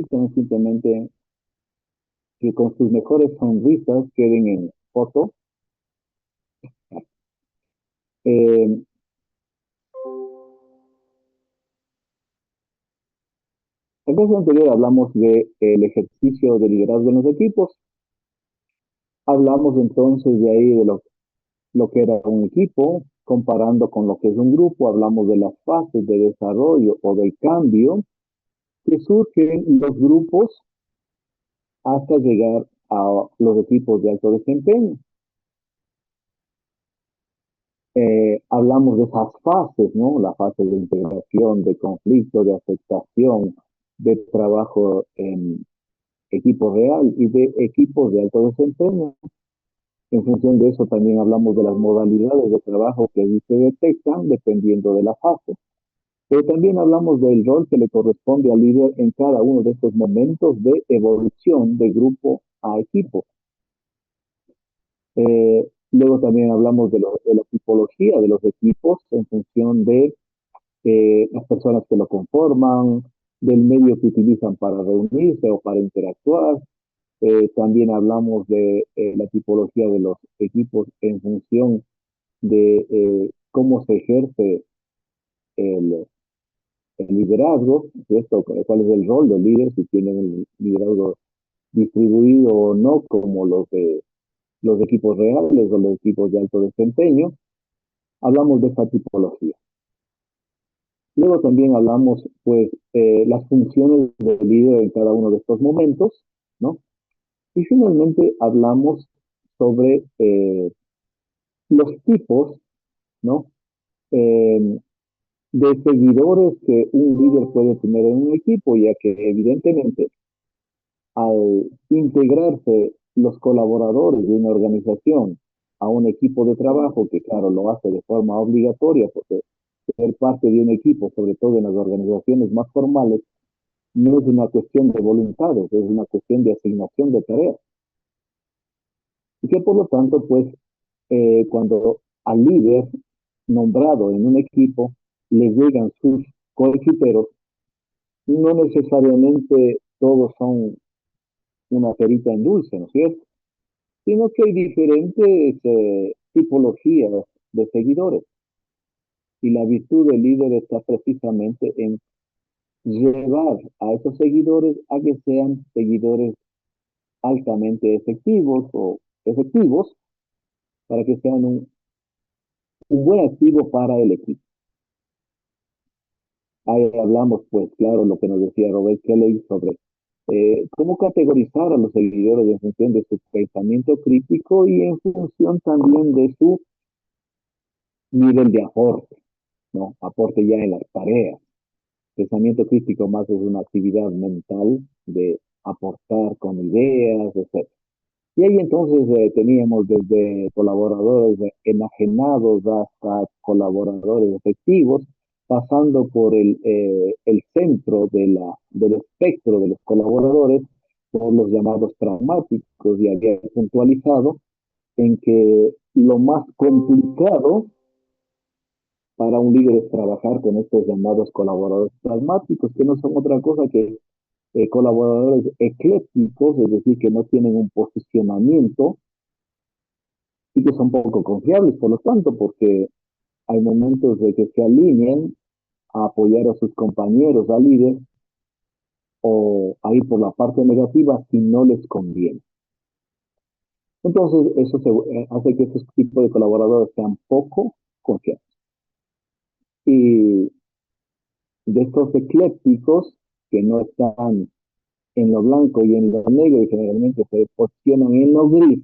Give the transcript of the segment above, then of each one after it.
necesitan simplemente que con sus mejores sonrisas queden en foto. Eh, el caso anterior hablamos del ejercicio de liderazgo en los equipos. Hablamos entonces de ahí de lo que era un equipo, comparando con lo que es un grupo. Hablamos de las fases de desarrollo o de cambio que surgen los grupos hasta llegar a los equipos de alto desempeño. Hablamos de esas fases, ¿no? La fase de integración, de conflicto, de aceptación, de trabajo en equipo real y de equipos de alto desempeño. En función de eso también hablamos de las modalidades de trabajo que se detectan dependiendo de la fase. Pero también hablamos del rol que le corresponde al líder en cada uno de estos momentos de evolución de grupo a equipo. Luego también hablamos de la tipología de los equipos en función de las personas que lo conforman, del medio que utilizan para reunirse o para interactuar. También hablamos de la tipología de los equipos en función de cómo se ejerce el, el liderazgo, ¿cierto? ¿Cuál es el rol del líder? Si tienen un liderazgo distribuido o no, como los equipos reales o los equipos de alto desempeño. Hablamos de esta tipología. Luego también hablamos, pues, las funciones del líder en cada uno de estos momentos, ¿no? Y finalmente hablamos sobre los tipos, ¿no? Eh, de seguidores que un líder puede tener en un equipo, ya que evidentemente al integrarse los colaboradores de una organización a un equipo de trabajo, que claro, lo hace de forma obligatoria, porque ser parte de un equipo, sobre todo en las organizaciones más formales, no es una cuestión de voluntades, es una cuestión de asignación de tareas. Y que por lo tanto, pues, cuando al líder nombrado en un equipo le llegan sus coequiperos, no necesariamente todos son una perita en dulce, ¿no es cierto? Sino que hay diferentes tipologías de seguidores. Y la virtud del líder está precisamente en llevar a esos seguidores a que sean seguidores altamente efectivos o efectivos para que sean un buen activo para el equipo. Ahí hablamos, pues claro, lo que nos decía Robert Kelly sobre cómo categorizar a los seguidores en función de su pensamiento crítico y en función también de su nivel de aporte, ¿no? Aporte ya en las tareas. Pensamiento crítico más es una actividad mental de aportar con ideas, etc. Y ahí entonces teníamos desde colaboradores enajenados hasta colaboradores efectivos, pasando por el centro del espectro de los colaboradores, por los llamados pragmáticos, y había puntualizado en que lo más complicado para un líder es trabajar con estos llamados colaboradores pragmáticos, que no son otra cosa que colaboradores eclécticos, es decir, que no tienen un posicionamiento y que son poco confiables, por lo tanto, porque hay momentos de que se alinean a apoyar a sus compañeros, al líder, o a ir por la parte negativa si no les conviene. Entonces, eso hace que estos tipos de colaboradores sean poco confiables. Y de estos eclécticos que no están en lo blanco y en lo negro y generalmente se posicionan en lo gris,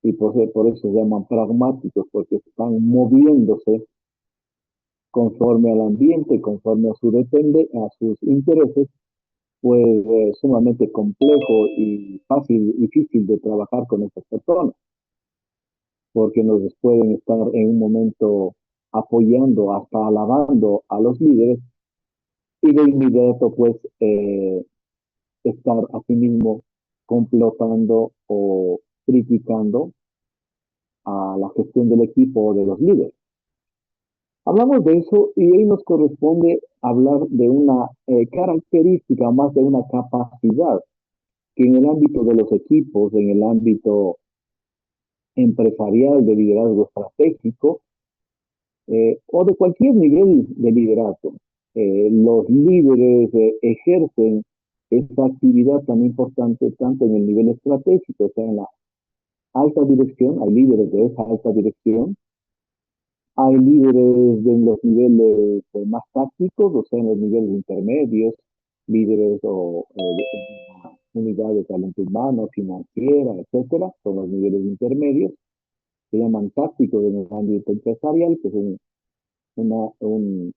y por eso se llaman pragmáticos, porque están moviéndose conforme al ambiente, conforme a a sus intereses, pues sumamente complejo y fácil, difícil de trabajar con estas personas, porque nos pueden estar en un momento apoyando, hasta alabando a los líderes, y de inmediato pues estar a sí mismo complotando o criticando a la gestión del equipo o de los líderes. Hablamos de eso y hoy nos corresponde hablar de una característica, más de una capacidad que en el ámbito de los equipos, en el ámbito empresarial de liderazgo estratégico, o de cualquier nivel de liderazgo. Los líderes ejercen esta actividad tan importante tanto en el nivel estratégico, o sea, en la alta dirección, hay líderes de esa alta dirección, hay líderes en los niveles más tácticos, o sea, en los niveles intermedios, líderes en una unidad de talento humano, financiera, etcétera, son los niveles intermedios, se llaman tácticos en el ámbito empresarial, que es una, un,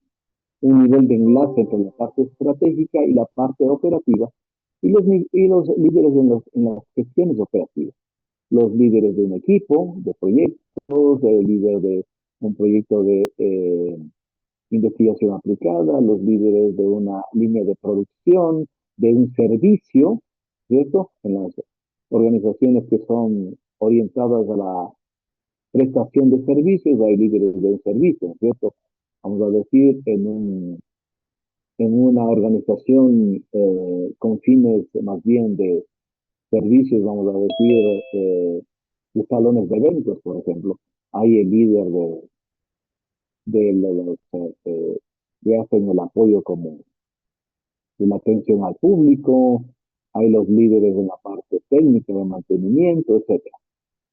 un nivel de enlace entre la parte estratégica y la parte operativa, y los líderes en las gestiones operativas. Los líderes de un equipo, de proyectos, el líder de un proyecto de investigación aplicada, los líderes de una línea de producción, de un servicio, ¿cierto? En las organizaciones que son orientadas a la prestación de servicios, hay líderes de un servicio, ¿cierto? Vamos a decir, en una organización con fines más bien de servicios, vamos a decir, de salones de eventos, por ejemplo. Hay el líder de los que hacen el apoyo como de la atención al público, hay los líderes en la parte técnica de mantenimiento, etcétera.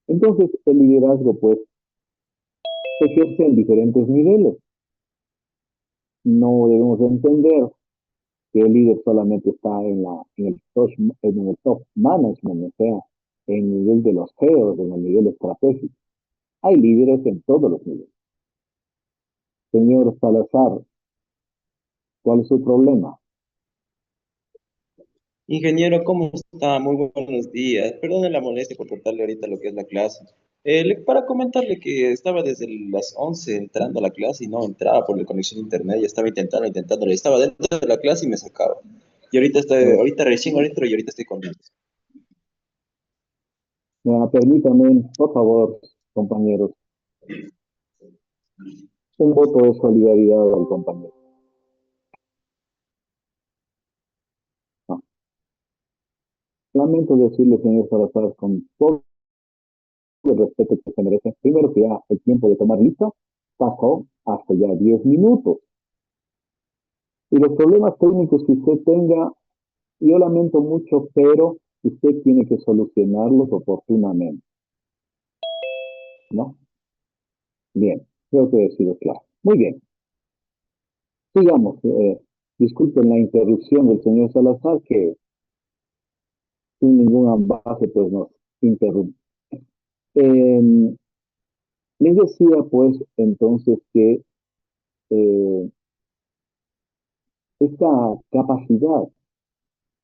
Entonces, el liderazgo, pues, se ejerce en diferentes niveles. No debemos entender que el líder solamente está en el top management, o sea, en el nivel de los CEOs, en el nivel estratégico. Hay líderes en todos los niveles. Señor Salazar, ¿cuál es su problema? Ingeniero, ¿cómo está? Muy buenos días. Perdone la molestia por cortarle ahorita lo que es la clase. Para comentarle que estaba desde las 11 entrando a la clase y no entraba por la conexión a internet, ya estaba intentando, estaba dentro de la clase y me sacaba. Y Eh, ahorita recién entro y ahorita estoy con él. Permítame, por favor, compañeros, un voto de solidaridad al compañero. No. Lamento decirle, señor Salazar, con todo el respeto que se merece, primero que ya el tiempo de tomar lista pasó hasta ya 10 minutos. Y los problemas técnicos que usted tenga, yo lamento mucho, pero usted tiene que solucionarlos oportunamente, ¿no? Bien, creo que he sido claro. Muy bien, sigamos. Disculpen la interrupción del señor Salazar, que sin ninguna base pues nos interrumpe. Eh, Les decía pues entonces que eh, esta capacidad,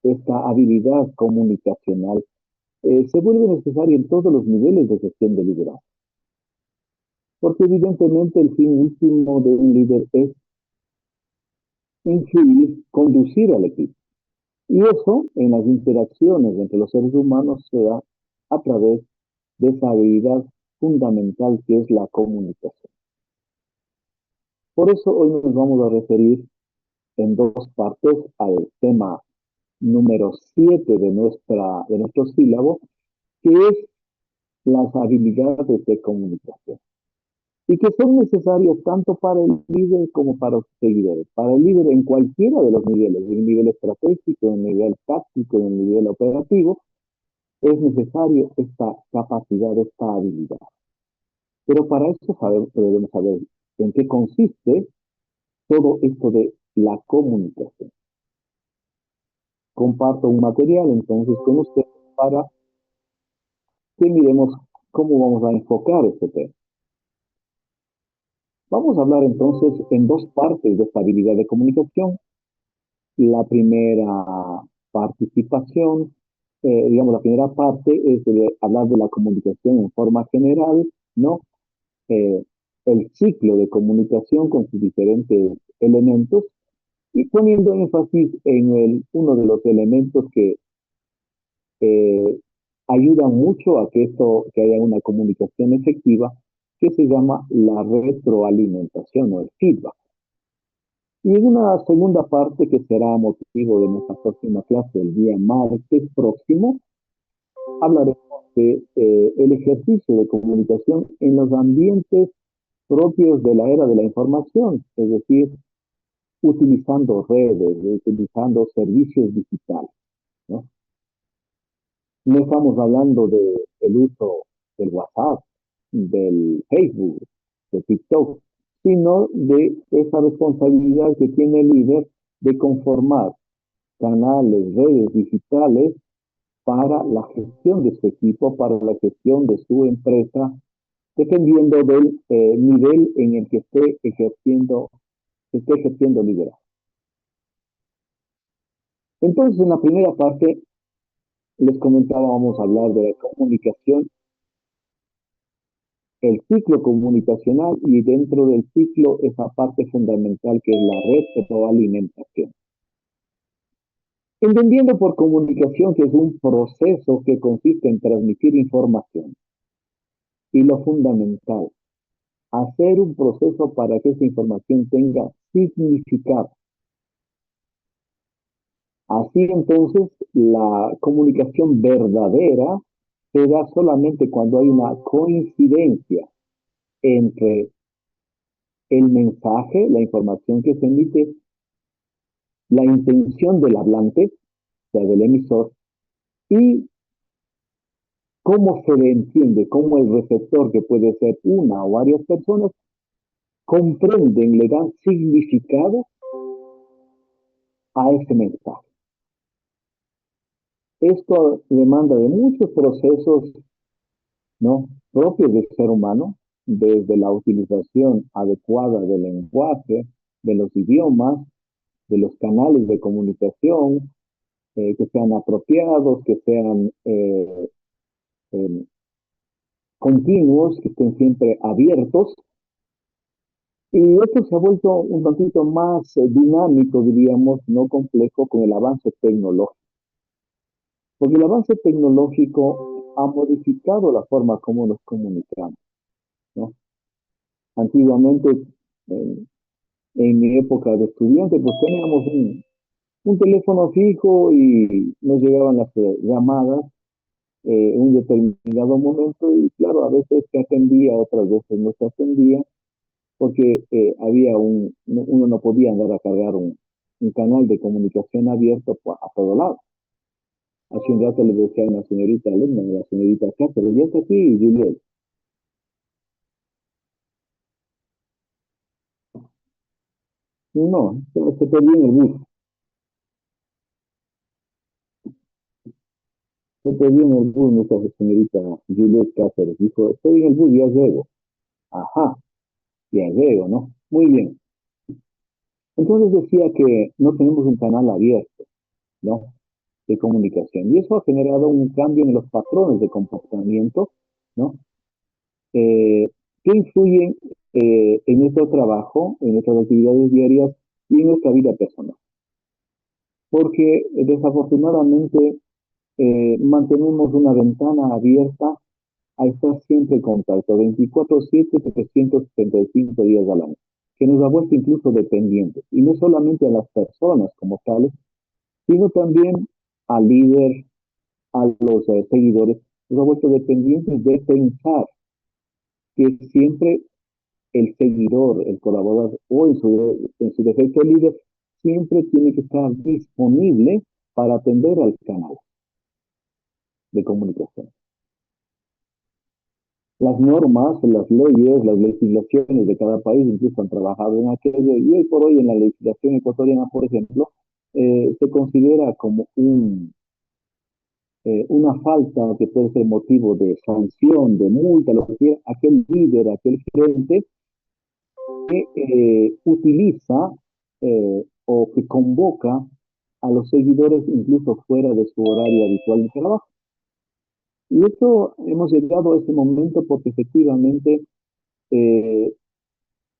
esta habilidad comunicacional se vuelve necesaria en todos los niveles de gestión de liderazgo, porque evidentemente el fin último de un líder es influir, conducir al equipo. Y eso en las interacciones entre los seres humanos se da a través de esa habilidad fundamental que es la comunicación. Por eso hoy nos vamos a referir en dos partes al tema número 7 de nuestro sílabo, que es las habilidades de comunicación y que son necesarias tanto para el líder como para los seguidores. Para el líder en cualquiera de los niveles, en el nivel estratégico, en el nivel táctico, en el nivel operativo, es necesario esta capacidad, esta habilidad. Pero para eso debemos saber en qué consiste todo esto de la comunicación. Comparto un material entonces con usted para que miremos cómo vamos a enfocar este tema. Vamos a hablar entonces en dos partes de esta habilidad de comunicación. La primera participación, digamos, la primera parte es de hablar de la comunicación en forma general, ¿no? Eh, el ciclo de comunicación con sus diferentes elementos y poniendo énfasis en uno de los elementos que eh, ayudan mucho a que haya una comunicación efectiva, que se llama la retroalimentación o el feedback. Y en una segunda parte, que será motivo de nuestra próxima clase el día martes próximo, hablaremos de el ejercicio de comunicación en los ambientes propios de la era de la información, es decir, utilizando redes, utilizando servicios digitales, ¿no? No estamos hablando del uso del WhatsApp, del Facebook, de TikTok, sino de esa responsabilidad que tiene el líder de conformar canales, redes digitales para la gestión de su equipo, para la gestión de su empresa, dependiendo del nivel en el que esté ejerciendo liderazgo. Entonces, en la primera parte, les comentaba, vamos a hablar de la comunicación, el ciclo comunicacional y dentro del ciclo esa parte fundamental que es la retroalimentación. Entendiendo por comunicación que es un proceso que consiste en transmitir información y lo fundamental, hacer un proceso para que esa información tenga significado. Así entonces, la comunicación verdadera se da solamente cuando hay una coincidencia entre el mensaje, la información que se emite, la intención del hablante, o sea, del emisor, y cómo se le entiende, cómo el receptor, que puede ser una o varias personas, comprenden, le dan significado a ese mensaje. Esto demanda de muchos procesos, ¿no?, propios del ser humano, desde la utilización adecuada del lenguaje, de los idiomas, de los canales de comunicación, que sean apropiados, que sean eh, continuos, que estén siempre abiertos. Y esto se ha vuelto un poquito más dinámico, diríamos, no complejo, con el avance tecnológico. Porque el avance tecnológico ha modificado la forma como nos comunicamos, ¿no? Antiguamente, en, en mi época de estudiante, pues teníamos un teléfono fijo y nos llegaban las llamadas en un determinado momento y claro, a veces se atendía, otras veces no se atendía, porque uno no podía andar a cargar un canal de comunicación abierto a todo lado. Hace un rato le decía a una señorita alumna, la señorita Cáceres, ya está aquí, Juliet. No, se perdió en el bus. Se perdió en el bus nuestra señorita Juliet Cáceres. Dijo, estoy en el bus, ya llego. Ajá, ya llego, ¿no? Muy bien. Entonces decía que no tenemos un canal abierto, ¿no?, de comunicación. Y eso ha generado un cambio en los patrones de comportamiento, ¿no?, que influyen en nuestro trabajo, en nuestras actividades diarias y en nuestra vida personal. Porque desafortunadamente mantenemos una ventana abierta a estar siempre en contacto, 24/7, 365 días al año, que nos ha vuelto incluso dependientes, y no solamente a las personas como tales, sino también al líder, a los seguidores, nos ha vuelto dependientes de pensar que siempre el seguidor, el colaborador o en su defecto el líder, siempre tiene que estar disponible para atender al canal de comunicación. Las normas, las leyes, las legislaciones de cada país incluso han trabajado en aquello y hoy por hoy en la legislación ecuatoriana, por ejemplo, se considera como una falta que puede ser motivo de sanción, de multa, lo que sea, aquel líder, aquel gerente que utiliza o que convoca a los seguidores incluso fuera de su horario habitual de trabajo. Y esto hemos llegado a ese momento porque efectivamente eh,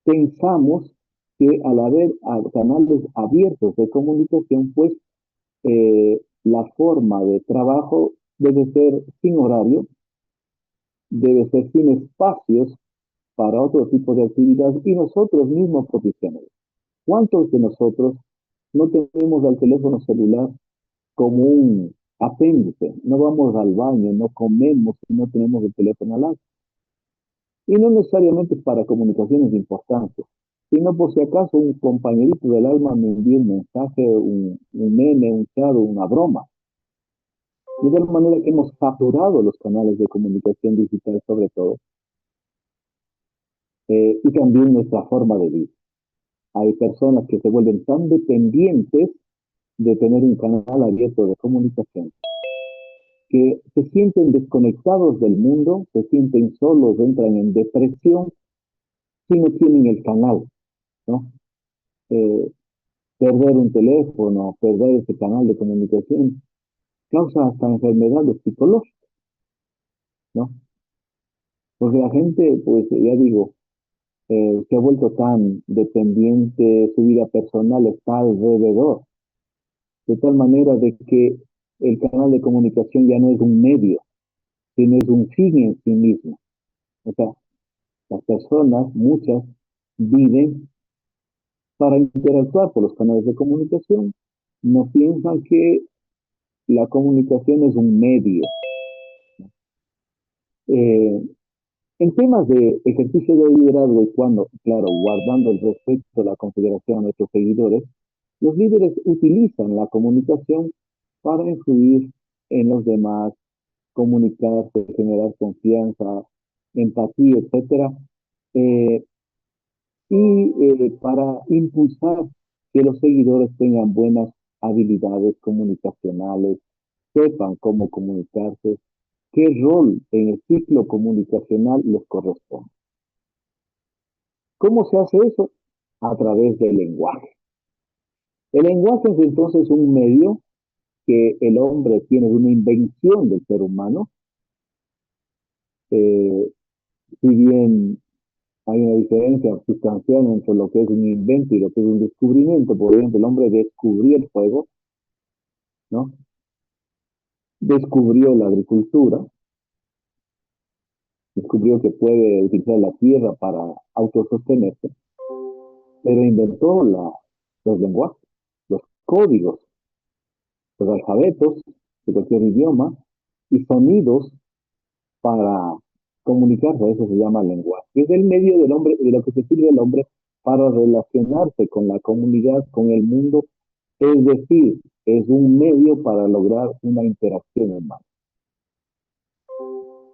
pensamos que al haber canales abiertos de comunicación, pues la forma de trabajo debe ser sin horario, debe ser sin espacios para otro tipo de actividades y nosotros mismos propiciamos. ¿Cuántos de nosotros no tenemos al teléfono celular como un apéndice? No vamos al baño, no comemos y no tenemos el teléfono al lado. Y no necesariamente para comunicaciones importantes, sino por si acaso un compañerito del alma me envía un mensaje, un meme, un chat, una broma. De tal manera que hemos saturado los canales de comunicación digital sobre todo, y también nuestra forma de vida. Hay personas que se vuelven tan dependientes de tener un canal abierto de comunicación que se sienten desconectados del mundo, se sienten solos, entran en depresión si no tienen el canal, ¿no? Eh, Perder un teléfono, perder ese canal de comunicación, causa hasta enfermedades psicológicas, ¿no? Porque la gente, pues ya digo, se ha vuelto tan dependiente, su vida personal está alrededor, de tal manera de que el canal de comunicación ya no es un medio, sino es un fin en sí mismo. O sea, las personas, muchas, viven para interactuar por los canales de comunicación, no piensan que la comunicación es un medio. Eh, en temas de ejercicio de liderazgo y cuando, claro, guardando el respeto, la consideración a nuestros seguidores, los líderes utilizan la comunicación para influir en los demás, comunicarse, generar confianza, empatía, etcétera, eh, para impulsar que los seguidores tengan buenas habilidades comunicacionales, sepan cómo comunicarse, qué rol en el ciclo comunicacional les corresponde. ¿Cómo se hace eso? A través del lenguaje. El lenguaje es entonces un medio que el hombre tiene, una invención del ser humano. Eh, si bien hay una diferencia sustancial entre lo que es un invento y lo que es un descubrimiento, por ejemplo, el hombre descubrió el fuego, ¿no? Descubrió la agricultura, descubrió que puede utilizar la tierra para autosostenerse, pero inventó los lenguajes, los códigos, los alfabetos de cualquier idioma y sonidos para comunicarse. Eso se llama lenguaje. Es el medio del hombre, de lo que se sirve el hombre para relacionarse con la comunidad, con el mundo. Es decir, es un medio para lograr una interacción humana.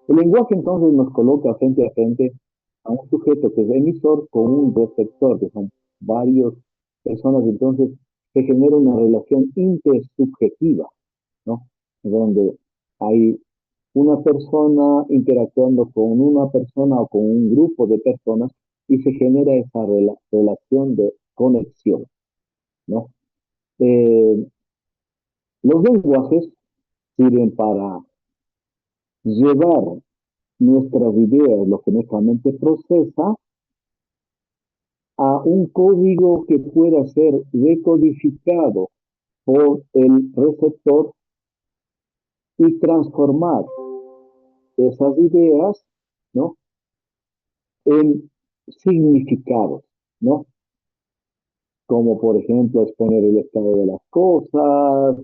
El lenguaje entonces nos coloca frente a frente a un sujeto que es emisor con un receptor, que son varias personas. Entonces se genera una relación intersubjetiva, ¿no? Donde hay una persona interactuando con una persona o con un grupo de personas y se genera esa relación de conexión, ¿no? Eh, los lenguajes sirven para llevar nuestras ideas, lo que nuestra mente procesa, a un código que pueda ser decodificado por el receptor y transformar esas ideas, ¿no? En significados, ¿no? Como por ejemplo exponer el estado de las cosas,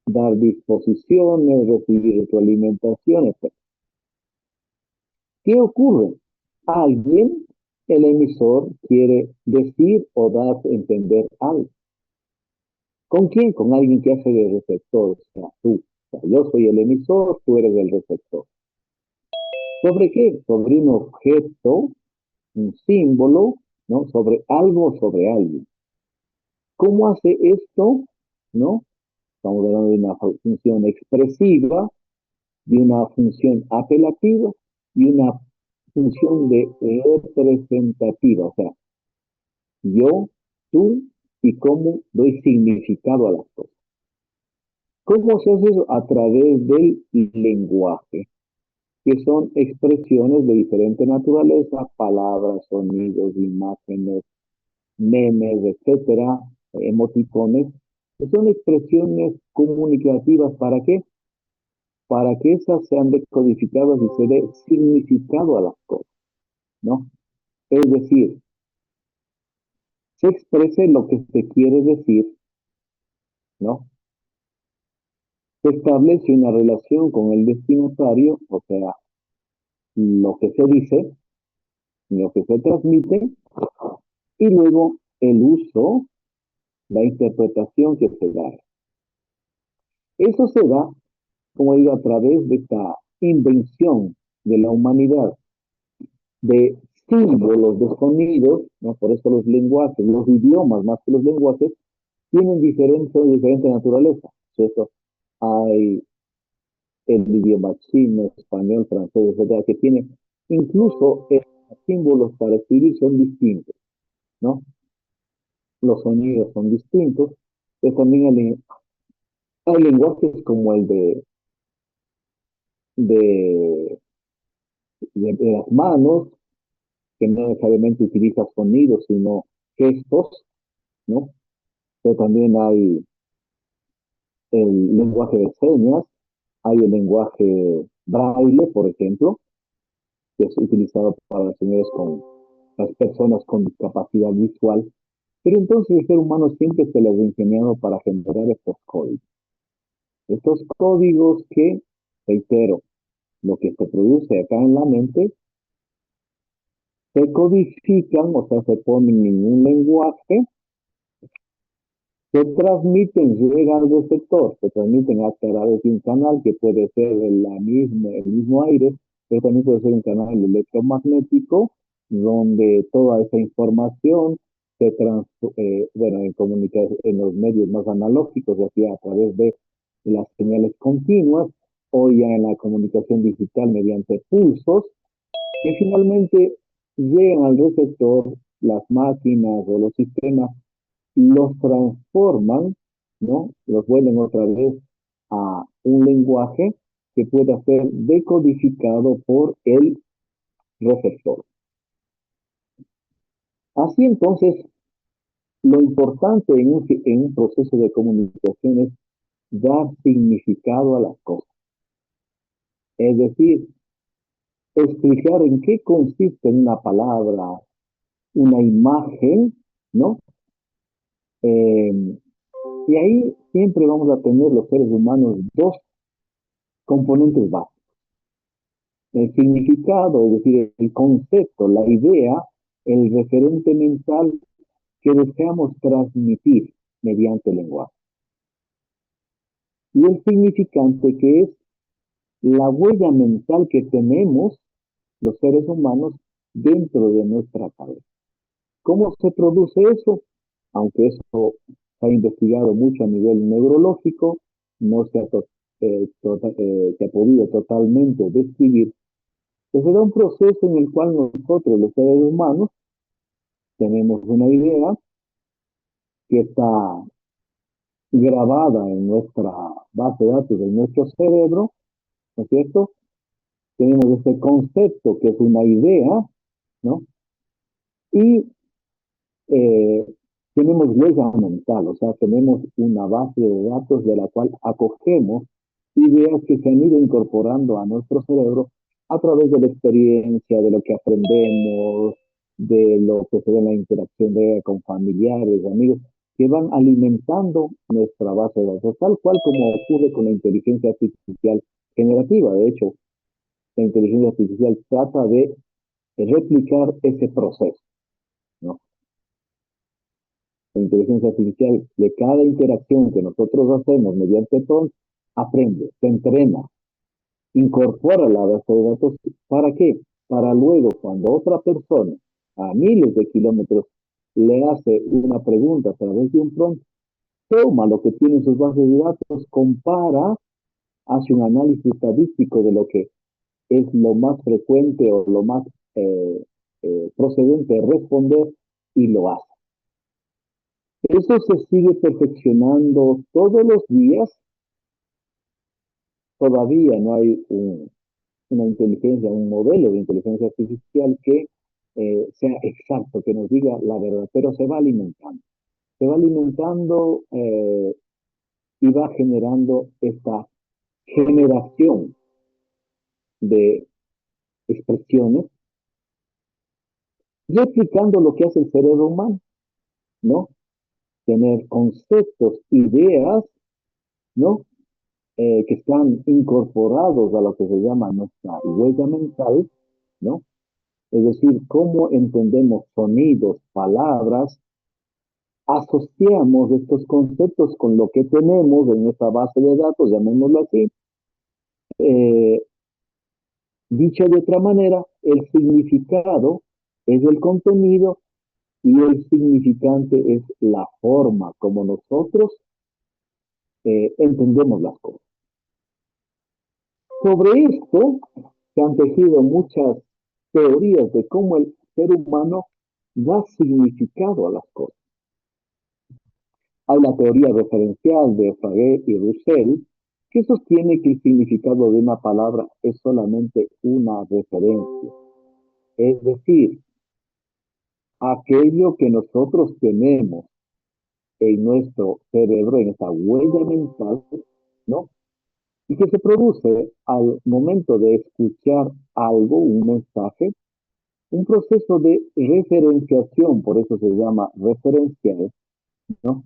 dar disposiciones, recibir retroalimentación, etc. ¿Qué ocurre? Alguien, el emisor, quiere decir o dar a entender algo. ¿Con quién? Con alguien que hace de receptor, o sea, tú. O sea, yo soy el emisor, tú eres el receptor. ¿Sobre qué? Sobre un objeto, un símbolo, ¿no? Sobre algo, sobre alguien. ¿Cómo hace esto? ¿No? Estamos hablando de una función expresiva, de una función apelativa y una función de representativa. O sea, yo, tú y cómo doy significado a las cosas. ¿Cómo se hace eso? A través del lenguaje, que son expresiones de diferente naturaleza, palabras, sonidos, imágenes, memes, etcétera, emoticones, que son expresiones comunicativas. ¿Para qué? Para que esas sean decodificadas y se dé significado a las cosas, ¿no? Es decir, se exprese lo que se quiere decir, ¿no? Se establece una relación con el destinatario, o sea, lo que se dice, lo que se transmite, y luego el uso, la interpretación que se da. Eso se da, como digo, a través de esta invención de la humanidad de símbolos, de sonidos, ¿no? Por eso los lenguajes, los idiomas más que los lenguajes, tienen diferente naturaleza, ¿cierto? Hay el idioma chino, español, francés, etcétera, que tiene incluso símbolos para escribir son distintos, ¿no? Los sonidos son distintos, pero también hay lenguajes como el de, de las manos, que no necesariamente utiliza sonidos, sino gestos, ¿no? Pero también hay el lenguaje de señas, hay el lenguaje braille, por ejemplo, que es utilizado para las señores con las personas con discapacidad visual. Pero entonces el ser humano siempre se les ha ingeniado para generar estos códigos. Estos códigos que, reitero, lo que se produce acá en la mente, se codifican, o sea, se ponen en un lenguaje, se transmiten, llegan al receptor, se transmiten a través de un canal que puede ser el mismo aire, pero también puede ser un canal electromagnético, donde toda esa información se bueno, en los medios más analógicos, o sea, a través de las señales continuas, o ya en la comunicación digital mediante pulsos, que finalmente llegan al receptor, las máquinas o los sistemas los transforman, ¿no? Los vuelven otra vez a un lenguaje que pueda ser decodificado por el receptor. Así entonces, lo importante en un proceso de comunicación es dar significado a las cosas. Es decir, explicar en qué consiste una palabra, una imagen, ¿no? Y ahí siempre vamos a tener los seres humanos dos componentes básicos. El significado, es decir, el concepto, la idea, el referente mental que deseamos transmitir mediante el lenguaje. Y el significante, que es la huella mental que tenemos los seres humanos dentro de nuestra cabeza. ¿Cómo se produce eso? Aunque eso se ha investigado mucho a nivel neurológico, no se ha podido totalmente describir. Pues se da un proceso en el cual nosotros, los seres humanos, tenemos una idea que está grabada en nuestra base de datos de nuestro cerebro, ¿no es cierto? Tenemos ese concepto que es una idea, ¿no? Y eh, tenemos huella mental, o sea, tenemos una base de datos de la cual acogemos ideas que se han ido incorporando a nuestro cerebro a través de la experiencia, de lo que aprendemos, de lo que se ve en la interacción con familiares, amigos, que van alimentando nuestra base de datos, tal cual como ocurre con la inteligencia artificial generativa. De hecho, la inteligencia artificial trata de replicar ese proceso, ¿no? La inteligencia artificial, de cada interacción que nosotros hacemos mediante prompt, aprende, se entrena, incorpora la base de datos. ¿Para qué? Para luego, cuando otra persona a miles de kilómetros le hace una pregunta a través de un prompt, toma lo que tiene en sus bases de datos, compara, hace un análisis estadístico de lo que es lo más frecuente o lo más procedente de responder y lo hace. Eso se sigue perfeccionando todos los días. Todavía no hay una inteligencia, un modelo de inteligencia artificial que sea exacto, que nos diga la verdad, pero se va alimentando. Se va alimentando y va generando esta generación de expresiones replicando lo que hace el cerebro humano, ¿no? Tener conceptos, ideas, ¿no? Que están incorporados a lo que se llama nuestra huella mental, ¿no? Es decir, cómo entendemos sonidos, palabras, asociamos estos conceptos con lo que tenemos en nuestra base de datos, llamémoslo así. Eh, Dicho de otra manera, el significado es el contenido y el significante es la forma como nosotros entendemos las cosas. Sobre esto se han tejido muchas teorías de cómo el ser humano da significado a las cosas. Hay la teoría referencial de Frege y Russell, que sostiene que el significado de una palabra es solamente una referencia. Es decir, aquello que nosotros tenemos en nuestro cerebro, en esa huella mental, ¿no? Y que se produce al momento de escuchar algo, un mensaje, un proceso de referenciación, por eso se llama referencial, ¿no?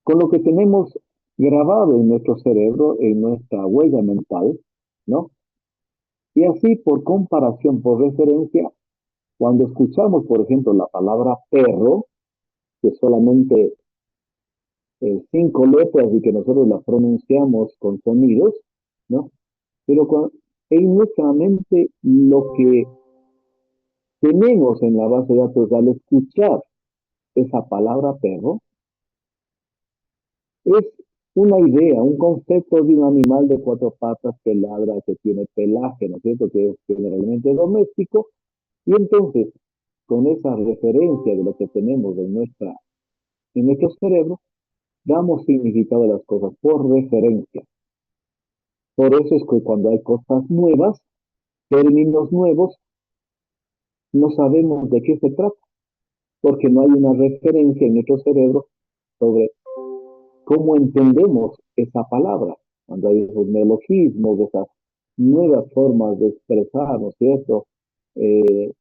Con lo que tenemos grabado en nuestro cerebro, en nuestra huella mental, ¿no? Y así, por comparación, por referencia, cuando escuchamos, por ejemplo, la palabra perro, que solamente 5 letras y que nosotros la pronunciamos con sonidos, ¿no? Pero en nuestra mente lo que tenemos en la base de datos al escuchar esa palabra perro es una idea, un concepto de un animal de 4 patas que ladra, que tiene pelaje, ¿no es cierto?, que es generalmente doméstico, y entonces, con esa referencia de lo que tenemos en nuestro cerebro, damos significado a las cosas por referencia. Por eso es que cuando hay cosas nuevas, términos nuevos, no sabemos de qué se trata, porque no hay una referencia en nuestro cerebro sobre cómo entendemos esa palabra. Cuando hay esos neologismos, esas nuevas formas de expresar, ¿no es cierto?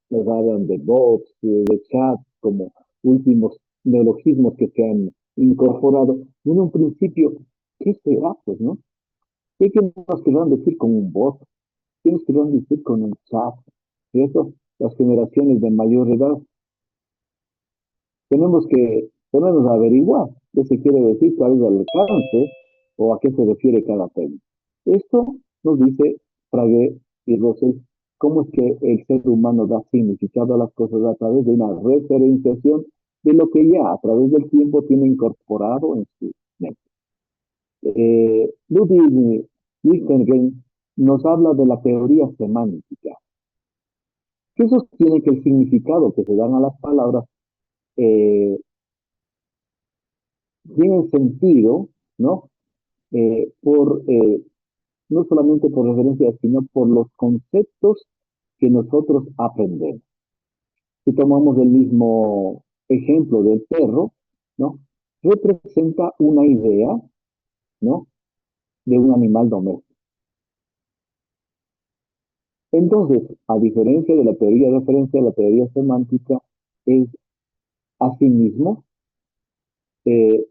Nos hablan de bots, de chat, como últimos neologismos que se han incorporado. Y en un principio, ¿qué será, pues, no? ¿Qué nos querrán decir con un bot? ¿Qué nos querrán decir con un chat? ¿Cierto? Las generaciones de mayor edad tenemos que ponernos a averiguar qué se quiere decir, cuál es el alcance o a qué se refiere cada tema. Esto nos dice Frege y Russell cómo es que el ser humano da significado a las cosas a través de una referenciación de lo que ya a través del tiempo tiene incorporado en su mente. Ludwig Wittgenstein nos habla de la teoría semántica, que sostiene que el significado que se dan a las palabras eh, tiene sentido, ¿no? No solamente por referencia, sino por los conceptos que nosotros aprendemos. Si tomamos el mismo ejemplo del perro, ¿no? Representa una idea, ¿no? De un animal doméstico. Entonces, a diferencia de la teoría de referencia, la teoría semántica es asimismo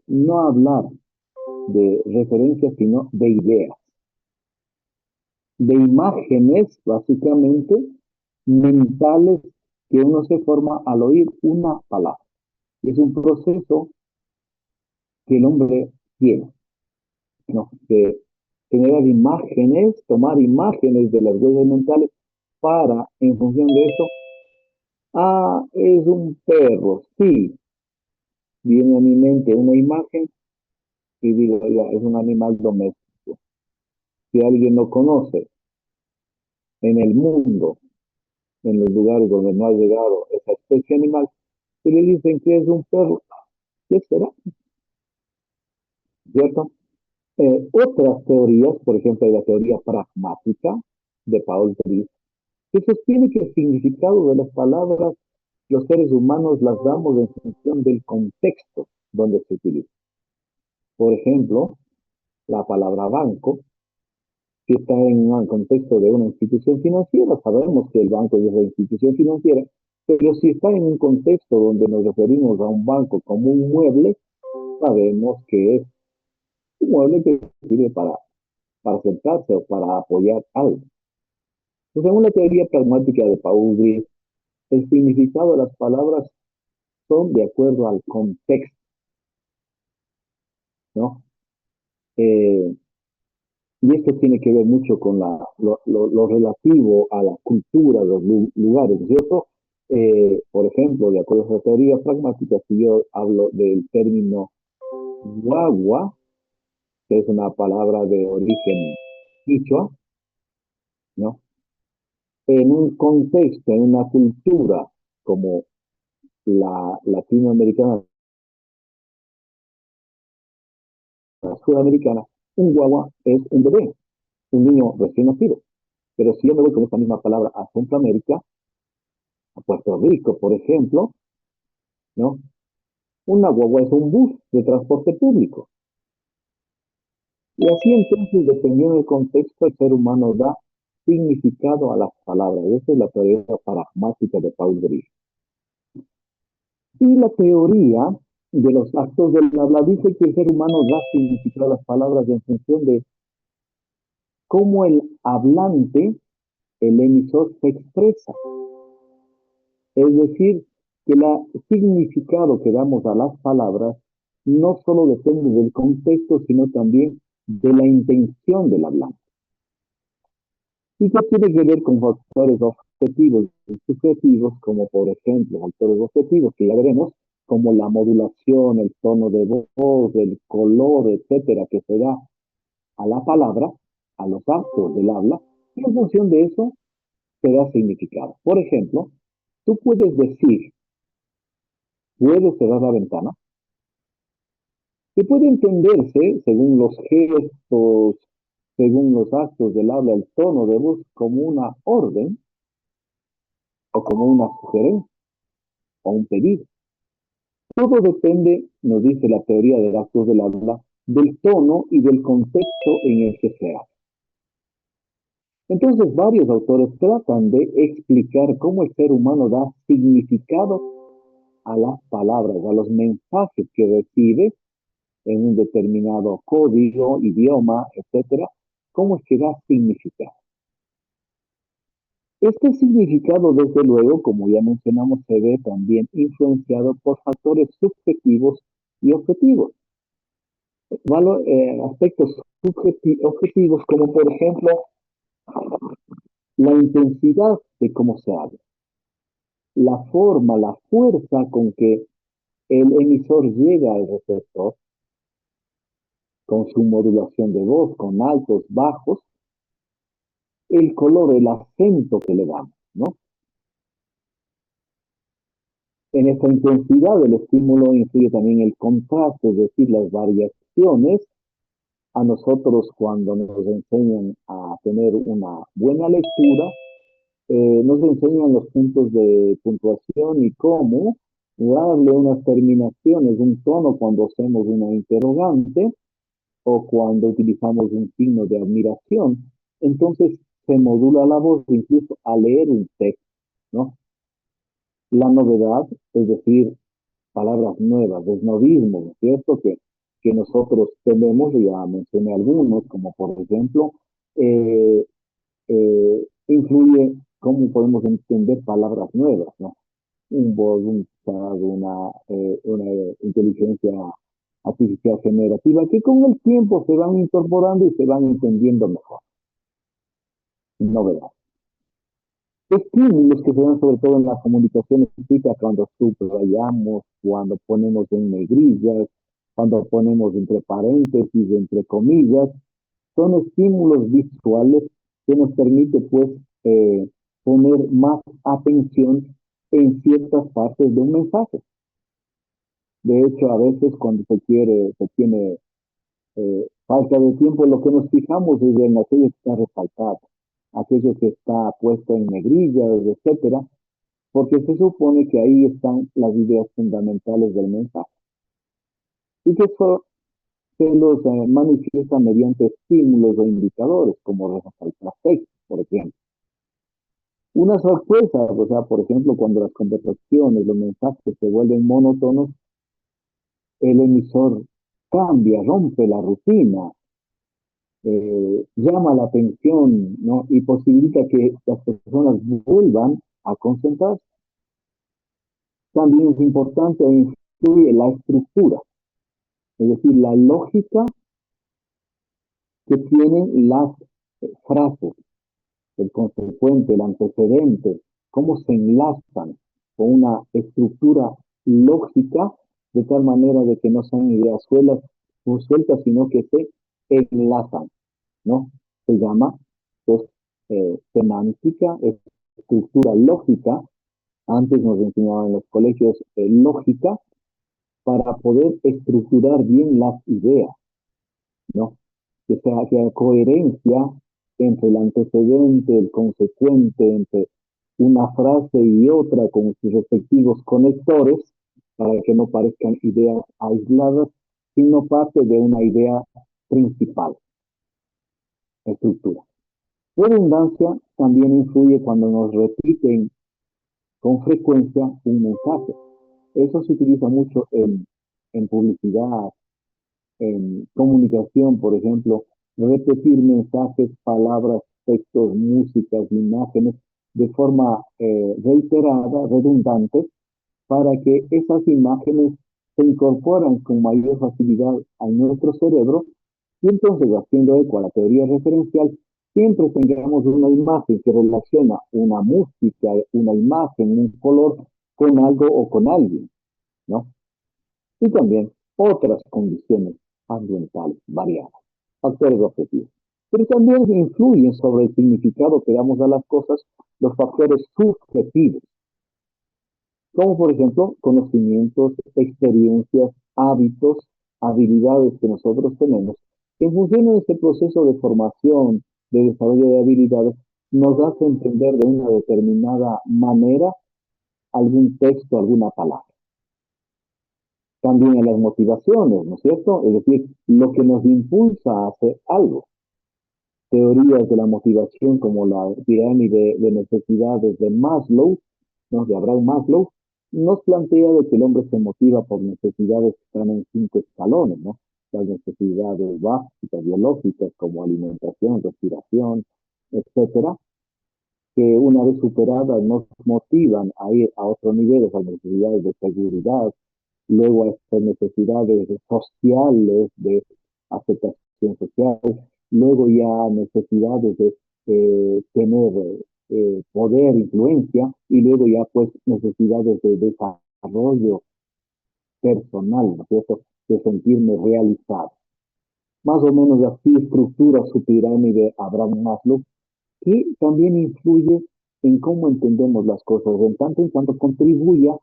no hablar de referencias, sino de ideas, de imágenes, básicamente, mentales que uno se forma al oír una palabra. Es un proceso que el hombre tiene, ¿no? De generar imágenes, tomar imágenes de las huellas mentales para, en función de eso, es un perro, sí, viene a mi mente una imagen y digo, ya, es un animal doméstico. Si alguien lo conoce en el mundo, en los lugares donde no ha llegado esa especie animal, y le dicen que es un perro, ¿qué será? ¿Cierto? Otras teorías, por ejemplo, la teoría pragmática de Paul Therese, que sostiene que el significado de las palabras los seres humanos las damos en función del contexto donde se utiliza. Por ejemplo, la palabra banco, que está en un contexto de una institución financiera, sabemos que el banco es una institución financiera, Pero si está en un contexto donde nos referimos a un banco como un mueble, sabemos que es un mueble que sirve para sentarse o para apoyar algo. Según la teoría pragmática de Paul Gris, el significado de las palabras son de acuerdo al contexto, ¿no? Eh, y esto tiene que ver mucho con lo relativo a la cultura de los lugares, ¿cierto? Por ejemplo, de acuerdo a la teoría pragmática, si yo hablo del término guagua, que es una palabra de origen quichua, ¿no? En un contexto, en una cultura como la latinoamericana, la sudamericana, un guagua es un bebé, un niño recién nacido. Pero si yo me voy con esta misma palabra a Centroamérica, a Puerto Rico, por ejemplo, ¿no? Una guagua es un bus de transporte público. Y así entonces, dependiendo del contexto, el ser humano da significado a las palabras. Esa es la teoría pragmática de Paul Gris. Y la teoría de los actos del habla dice que el ser humano da significado a las palabras en función de cómo el hablante, el emisor, se expresa. Es decir, que el significado que damos a las palabras no solo depende del contexto, sino también de la intención del hablante. Y que tiene que ver con factores objetivos y subjetivos, como por ejemplo factores objetivos, que ya veremos, como la modulación, el tono de voz, el color, etcétera, que se da a la palabra, a los actos del habla, y en función de eso se da significado. Por ejemplo, tú puedes decir, ¿puedes cerrar la ventana? Que puede entenderse, según los gestos, según los actos del habla, el tono de voz, como una orden o como una sugerencia o un pedido. Todo depende, nos dice la teoría de actos del habla, del tono y del contexto en el que se habla. Entonces, varios autores tratan de explicar cómo el ser humano da significado a las palabras, a los mensajes que recibe en un determinado código, idioma, etcétera, cómo es que da significado. Este significado, desde luego, como ya mencionamos, se ve también influenciado por factores subjetivos y objetivos. Aspectos objetivos, como por ejemplo la intensidad de cómo se habla, la forma, la fuerza con que el emisor llega al receptor, con su modulación de voz, con altos, bajos, el color, el acento que le damos, ¿no? En esta intensidad del estímulo influye también el contraste, es decir, las variaciones. A nosotros, cuando nos enseñan a tener una buena lectura, nos enseñan los puntos de puntuación y cómo darle unas terminaciones, un tono cuando hacemos una interrogante o cuando utilizamos un signo de admiración. Entonces se modula la voz incluso al leer un texto, ¿no? La novedad, es decir, palabras nuevas, desnovismo, ¿cierto? Que nosotros tenemos, ya mencioné algunos, como por ejemplo, eh, influye cómo podemos entender palabras nuevas, ¿no? Un voz, un chat, una inteligencia artificial generativa, que con el tiempo se van incorporando y se van entendiendo mejor. Novedad. Estímulos que se dan sobre todo en la comunicación escrita, cuando subrayamos, cuando ponemos en negrillas, cuando ponemos entre paréntesis, entre comillas, son estímulos visuales que nos permite pues poner más atención en ciertas partes de un mensaje. De hecho, a veces cuando se tiene falta de tiempo, lo que nos fijamos es en aquello que está resaltado, aquello que está puesto en negrillas, etcétera, porque se supone que ahí están las ideas fundamentales del mensaje. Y que eso se los manifiesta mediante estímulos o indicadores, como resaltar texto, por ejemplo. Una sorpresa, o sea, por ejemplo, cuando las conversaciones, los mensajes se vuelven monótonos, el emisor cambia, rompe la rutina, llama la atención, ¿no? Y posibilita que las personas vuelvan a concentrarse. También es importante e influye la estructura, es decir, la lógica que tienen las frases, el consecuente, el antecedente, cómo se enlazan con una estructura lógica de tal manera de que no sean ideas sueltas, sino que se enlazan, ¿no? Se llama, pues, semántica, estructura lógica. Antes nos enseñaban en los colegios lógica para poder estructurar bien las ideas, ¿no? Que haya coherencia entre el antecedente, el consecuente, entre una frase y otra con sus respectivos conectores, para que no parezcan ideas aisladas, sino parte de una idea principal, estructura. Redundancia también influye cuando nos repiten con frecuencia un mensaje. Eso se utiliza mucho en publicidad, en comunicación, por ejemplo, repetir mensajes, palabras, textos, músicas, imágenes de forma reiterada, redundante, para que esas imágenes se incorporan con mayor facilidad a nuestro cerebro y entonces, haciendo eco a la teoría referencial, siempre tengamos una imagen que relaciona una música, una imagen, un color con algo o con alguien, ¿no? Y también otras condiciones ambientales variadas, factores objetivos. Pero también influyen sobre el significado que damos a las cosas los factores subjetivos, como por ejemplo conocimientos, experiencias, hábitos, habilidades que nosotros tenemos. En función de este proceso de formación, de desarrollo de habilidades, nos hace entender de una determinada manera algún texto, alguna palabra. También en las motivaciones, ¿no es cierto? Es decir, lo que nos impulsa a hacer algo. Teorías de la motivación como la pirámide de necesidades de Maslow, ¿no? De Abraham Maslow, nos plantea de que el hombre se motiva por necesidades que están en 5 escalones, ¿no? Las necesidades básicas, biológicas, como alimentación, respiración, etcétera, que una vez superadas nos motivan a ir a otro nivel, a necesidades de seguridad, luego a estas necesidades sociales, de aceptación social, luego ya necesidades de tener poder, influencia, y luego ya pues necesidades de desarrollo personal, ¿no es cierto?, de sentirme realizado. Más o menos así estructura su pirámide Abraham Maslow, que también influye en cómo entendemos las cosas, en tanto contribuya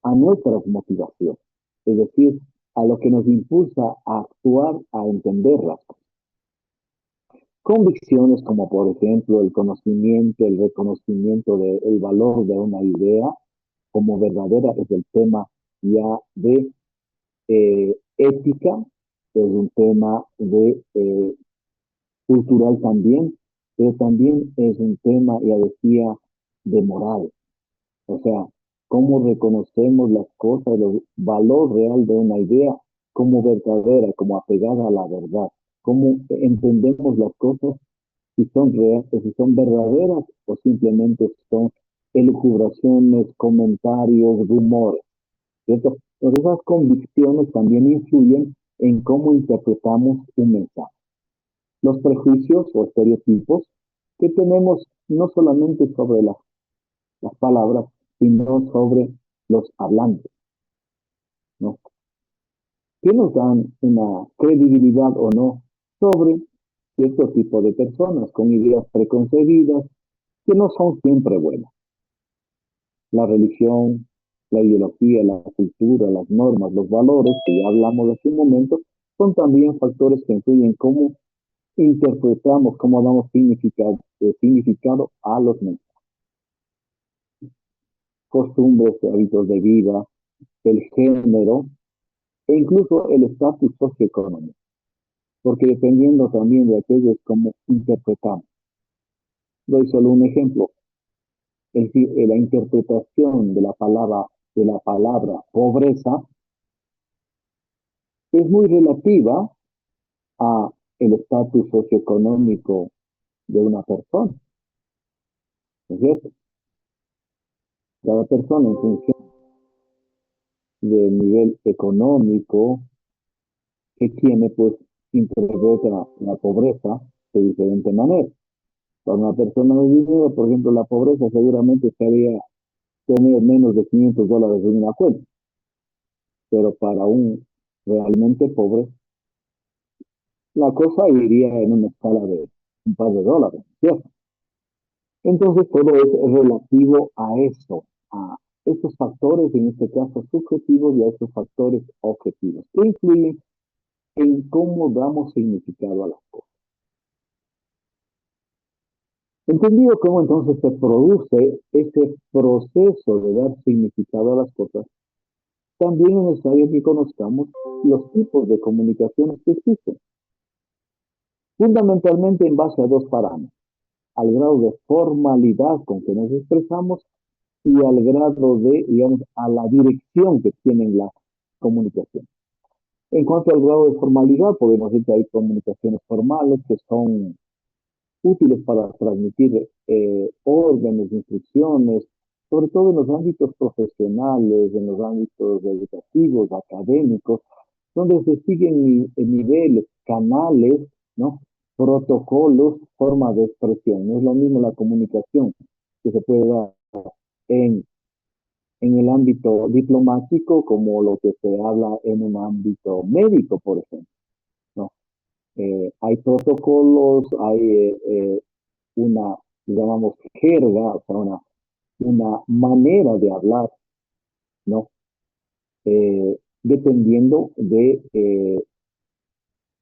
a nuestras motivaciones, es decir, a lo que nos impulsa a actuar, a entenderlas. Convicciones como por ejemplo el conocimiento, el reconocimiento del valor de una idea como verdadera es el tema ya de ética, es un tema de cultural también, pero también es un tema, ya decía, de moral. O sea, cómo reconocemos las cosas, el valor real de una idea como verdadera, como apegada a la verdad. Cómo entendemos las cosas si son reales, si son verdaderas o simplemente son elucubraciones, comentarios, rumores, ¿cierto? Entonces esas convicciones también influyen en cómo interpretamos un mensaje. Los prejuicios o estereotipos que tenemos no solamente sobre las palabras, sino sobre los hablantes, ¿no? Que nos dan una credibilidad o no sobre cierto tipo de personas con ideas preconcebidas que no son siempre buenas. La religión, la ideología, la cultura, las normas, los valores, que ya hablamos hace un momento, son también factores que influyen cómo interpretamos, cómo damos significado a los mensajes, costumbres, hábitos de vida, el género e incluso el estatus socioeconómico, porque dependiendo también de aquello es cómo interpretamos. Doy solo un ejemplo. la interpretación de la palabra pobreza es muy relativa a el estatus socioeconómico de una persona, ¿no es cierto? Cada persona en función del nivel económico que tiene, pues interpreta la pobreza de diferente manera. Para una persona de dinero, por ejemplo, la pobreza seguramente sería tener menos de $500 en una cuenta, pero para un realmente pobre, la cosa iría en una escala de un par de dólares, ¿cierto? Entonces todo es relativo a eso, a esos factores, en este caso subjetivos, y a esos factores objetivos, que influyen en cómo damos significado a las cosas. Entendido cómo entonces se produce ese proceso de dar significado a las cosas, también es necesario que conozcamos los tipos de comunicaciones que existen, fundamentalmente en base a dos parámetros: al grado de formalidad con que nos expresamos y al grado de, digamos, a la dirección que tienen las comunicaciones. En cuanto al grado de formalidad, podemos decir que hay comunicaciones formales que son útiles para transmitir órdenes, instrucciones, sobre todo en los ámbitos profesionales, en los ámbitos educativos, académicos, donde se siguen niveles, canales, ¿no? Protocolos, formas de expresión. No es lo mismo la comunicación que se puede dar en, en el ámbito diplomático como lo que se habla en un ámbito médico, por ejemplo, ¿no? Hay protocolos, hay una, llamamos jerga, o sea, una manera de hablar, ¿no? Dependiendo de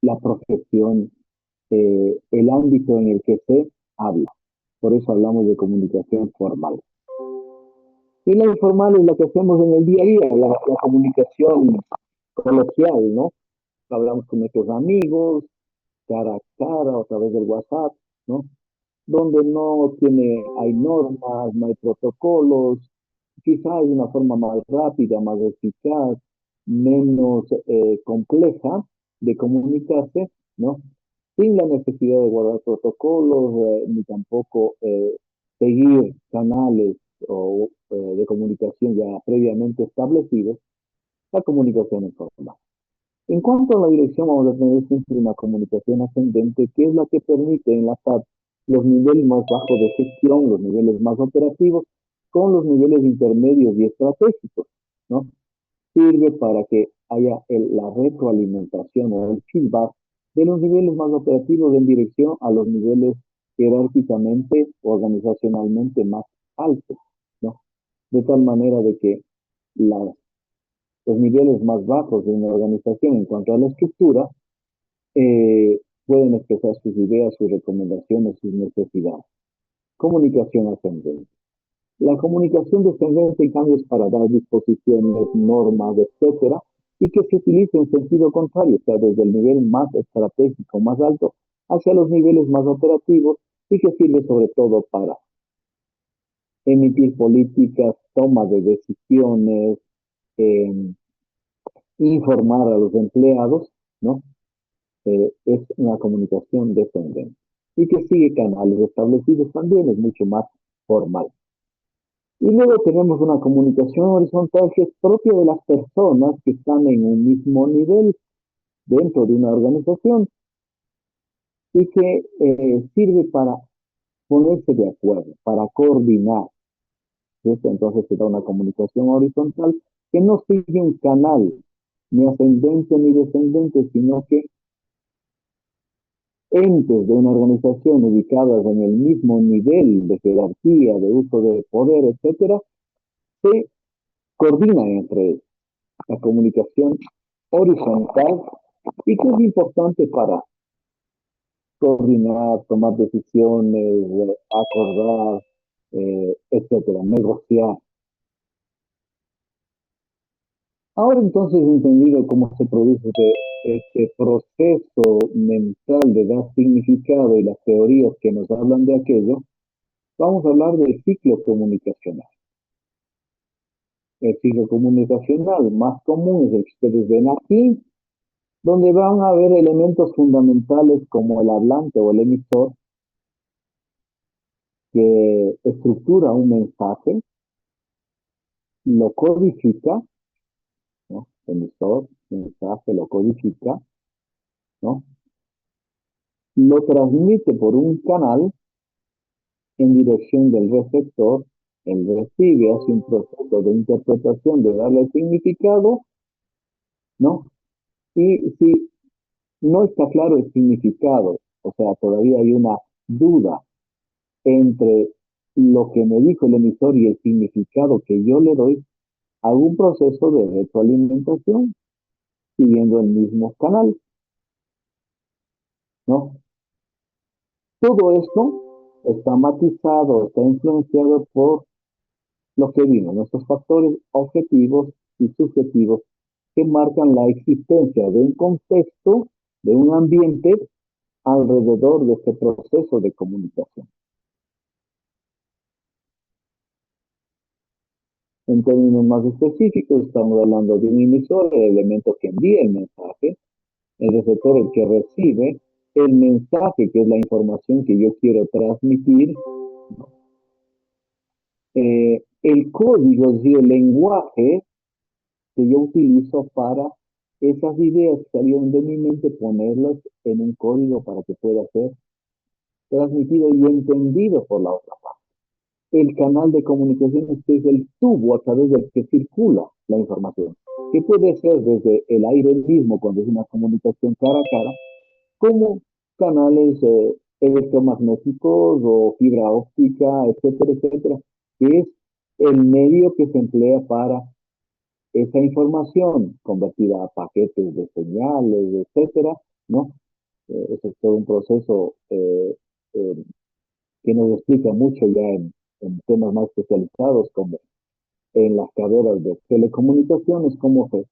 la profesión, el ámbito en el que se habla. Por eso hablamos de comunicación formal. Y la informal es la que hacemos en el día a día, la comunicación coloquial, ¿no? Hablamos con nuestros amigos, cara a cara, a través del WhatsApp, ¿no? Donde no tiene, hay normas, no hay protocolos, quizá hay una forma más rápida, más eficaz, menos compleja de comunicarse, ¿no? Sin la necesidad de guardar protocolos, ni tampoco seguir canales de comunicación ya previamente establecidos, la comunicación informal. En cuanto a la dirección, vamos a tener siempre una comunicación ascendente, que es la que permite enlazar los niveles más bajos de gestión, los niveles más operativos, con los niveles intermedios y estratégicos, ¿no? Sirve para que haya la retroalimentación o el feedback de los niveles más operativos en dirección a los niveles jerárquicamente, organizacionalmente más altos, ¿no? De tal manera de que las los niveles más bajos de una organización en cuanto a la estructura pueden expresar sus ideas, sus recomendaciones, sus necesidades. Comunicación ascendente. La comunicación descendente, en cambio, es para dar disposiciones, normas, etcétera, y que se utiliza en sentido contrario, o sea, desde el nivel más estratégico, más alto, hacia los niveles más operativos, y que sirve sobre todo para emitir políticas, toma de decisiones, eh, informar a los empleados, ¿no? Es una comunicación descendente y que sigue canales establecidos también, es mucho más formal. Y luego tenemos una comunicación horizontal que es propia de las personas que están en un mismo nivel dentro de una organización y que sirve para ponerse de acuerdo, para coordinar, ¿cierto? Entonces se da una comunicación horizontal que no sigue un canal ni ascendente ni descendente, sino que entes de una organización ubicadas en el mismo nivel de jerarquía, de uso de poder, etcétera, se coordinan entre ellos. La comunicación horizontal y que es importante para coordinar, tomar decisiones, acordar, etcétera, negociar. Ahora entonces entendido cómo se produce este proceso mental de dar significado y las teorías que nos hablan de aquello, Vamos a hablar del ciclo comunicacional. El ciclo comunicacional más común es el que ustedes ven aquí, donde van a haber elementos fundamentales como el hablante o el emisor, que estructura un mensaje, lo codifica, ¿no? Emisor, mensaje, lo codifica, ¿no? Lo transmite por un canal en dirección del receptor, el recibe, hace un proceso de interpretación, de darle significado, ¿no? Y si no está claro el significado, o sea, todavía hay una duda entre lo que me dijo el emisor y el significado que yo le doy, hago un proceso de retroalimentación siguiendo el mismo canal, ¿no? Todo esto está matizado, está influenciado por lo que vimos, nuestros factores objetivos y subjetivos que marcan la existencia de un contexto, de un ambiente alrededor de este proceso de comunicación. En términos más específicos, estamos hablando de un emisor, el elemento que envía el mensaje, el receptor, el que recibe, el mensaje, que es la información que yo quiero transmitir, el código, es decir, el lenguaje que yo utilizo para esas ideas que salieron de mi mente, ponerlas en un código para que pueda ser transmitido y entendido por la otra parte. El canal de comunicación es el tubo a través del que circula la información, que puede ser desde el aire mismo, cuando es una comunicación cara a cara, como canales electromagnéticos o fibra óptica, etcétera, etcétera, que es el medio que se emplea para esa información convertida a paquetes de señales, etcétera, ¿no? Eso es todo un proceso eh, que nos explica mucho ya en temas más especializados, como en las carreras de telecomunicaciones, cómo se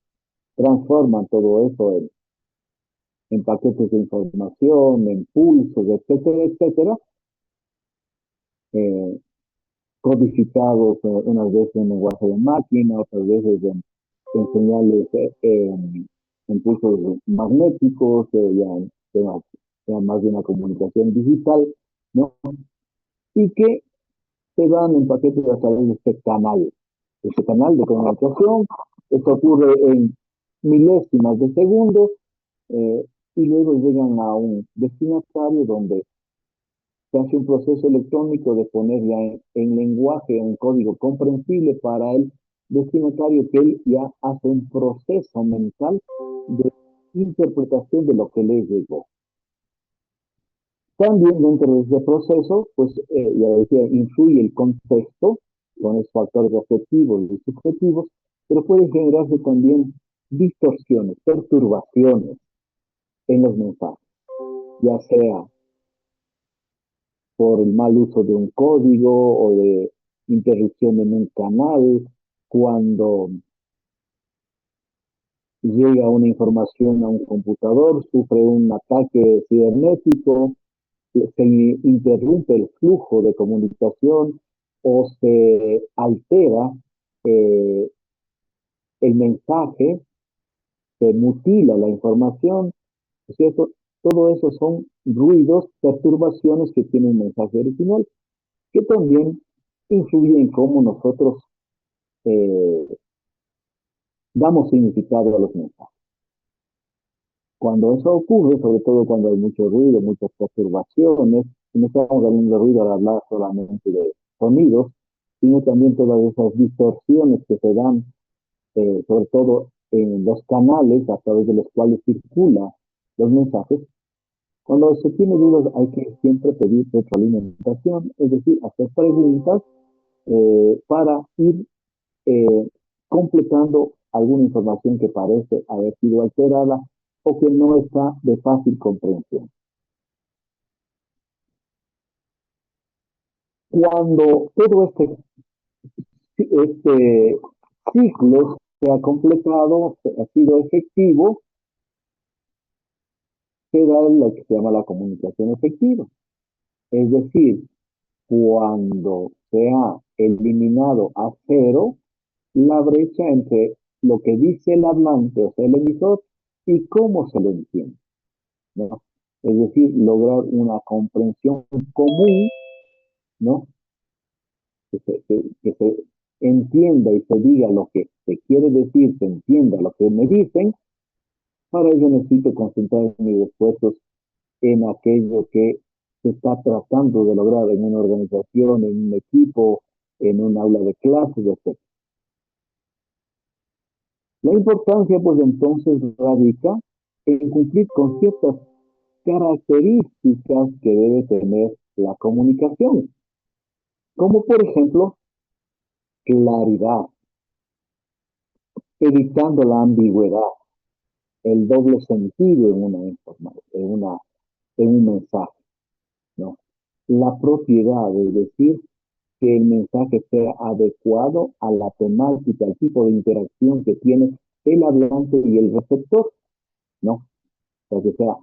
transforman todo eso en paquetes de información, en pulsos, etcétera, etcétera, eh, codificados unas veces en lenguaje de máquina, otras veces en señales, en pulsos magnéticos, ya más de una comunicación digital, ¿no? Y que se dan en paquetes a través de este canal de comunicación. Esto ocurre en milésimas de segundo, eh, y luego llegan a un destinatario donde se hace un proceso electrónico de poner ya en lenguaje un código comprensible para el destinatario, que él ya hace un proceso mental de interpretación de lo que le llegó. También dentro de ese proceso, pues ya decía, influye el contexto con los factores objetivos y subjetivos, pero pueden generarse también distorsiones, perturbaciones en los mensajes, ya sea por el mal uso de un código o de interrupción en un canal, cuando llega una información a un computador, sufre un ataque cibernético, se interrumpe el flujo de comunicación o se altera eh, el mensaje, se mutila la información, ¿cierto? Todo eso son ruidos, perturbaciones que tiene un mensaje original, que también influye en cómo nosotros eh, damos significado a los mensajes. Cuando eso ocurre, sobre todo cuando hay mucho ruido, muchas perturbaciones, y no estamos hablando de ruido al hablar solamente de sonidos, sino también todas esas distorsiones que se dan, sobre todo en los canales a través de los cuales circulan los mensajes. Cuando se tiene dudas hay que siempre pedir retroalimentación, es decir, hacer preguntas para ir eh, completando alguna información que parece haber sido alterada o que no está de fácil comprensión. Cuando todo este ciclo se ha completado, ha sido efectivo, se da lo que se llama la comunicación efectiva. Es decir, cuando se ha eliminado a cero la brecha entre lo que dice el hablante, o sea, el emisor, y cómo se lo entiende, ¿no? Es decir, lograr una comprensión común, ¿no? Que se entienda y se diga lo que se quiere decir, se entienda lo que me dicen. Para ello necesito concentrar mis esfuerzos en aquello que se está tratando de lograr en una organización, en un equipo, en un aula de clases, etc. La importancia, pues entonces, radica en cumplir con ciertas características que debe tener la comunicación, como por ejemplo, claridad, evitando la ambigüedad, el doble sentido en una información, en un mensaje, ¿no? La propiedad, es decir, que el mensaje sea adecuado a la temática, al tipo de interacción que tiene el hablante y el receptor, ¿no? O sea, que sea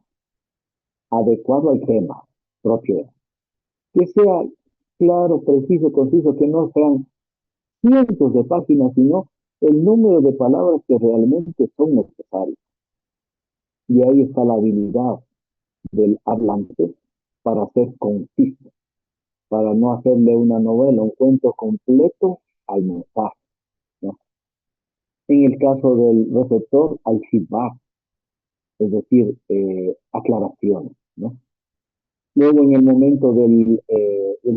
adecuado al tema, propiedad. Que sea claro, preciso, conciso, que no sean cientos de páginas, sino el número de palabras que realmente son necesarias. Y ahí está la habilidad del hablante para ser conciso, para no hacerle una novela, un cuento completo al mensaje, ¿no? En el caso del receptor, al feedback, es decir, aclaraciones, ¿no? Luego, en el momento del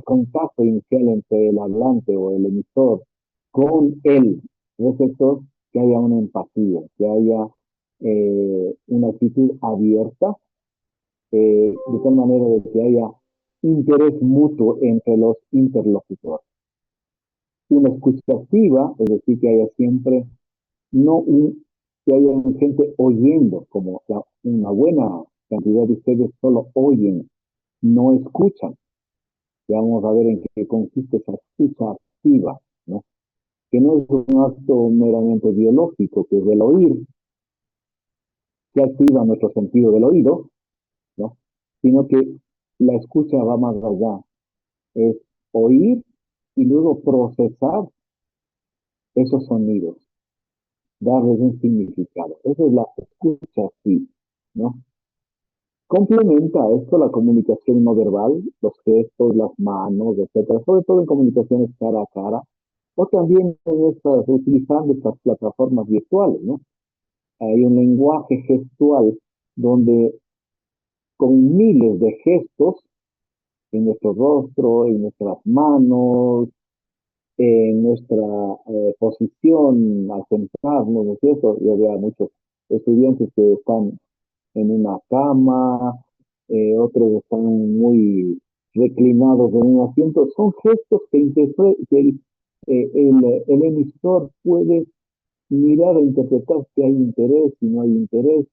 contacto inicial entre el hablante o el emisor con el receptor, que haya una empatía, que haya una actitud abierta, de tal manera de que haya interés mutuo entre los interlocutores. Una escucha activa, es decir, que haya siempre, no un, que haya gente oyendo, como una buena cantidad de ustedes solo oyen, no escuchan. Ya vamos a ver en qué consiste esa escucha activa, ¿no? Que no es un acto meramente biológico, que es el oír, que activa nuestro sentido del oído, ¿no? Sino que la escucha va más allá, es oír y luego procesar esos sonidos, darles un significado. Eso es la escucha activa, ¿no? Complementa a esto la comunicación no verbal, los gestos, las manos, etcétera, sobre todo en comunicaciones cara a cara, o también utilizando estas plataformas virtuales, ¿no? Hay un lenguaje gestual donde con miles de gestos en nuestro rostro, en nuestras manos, en nuestra posición al sentarnos, ¿no es cierto? Yo veo a muchos estudiantes que están en una cama, otros están muy reclinados en un asiento. Son gestos que el emisor puede mirar e interpretar si hay interés, si no hay interés.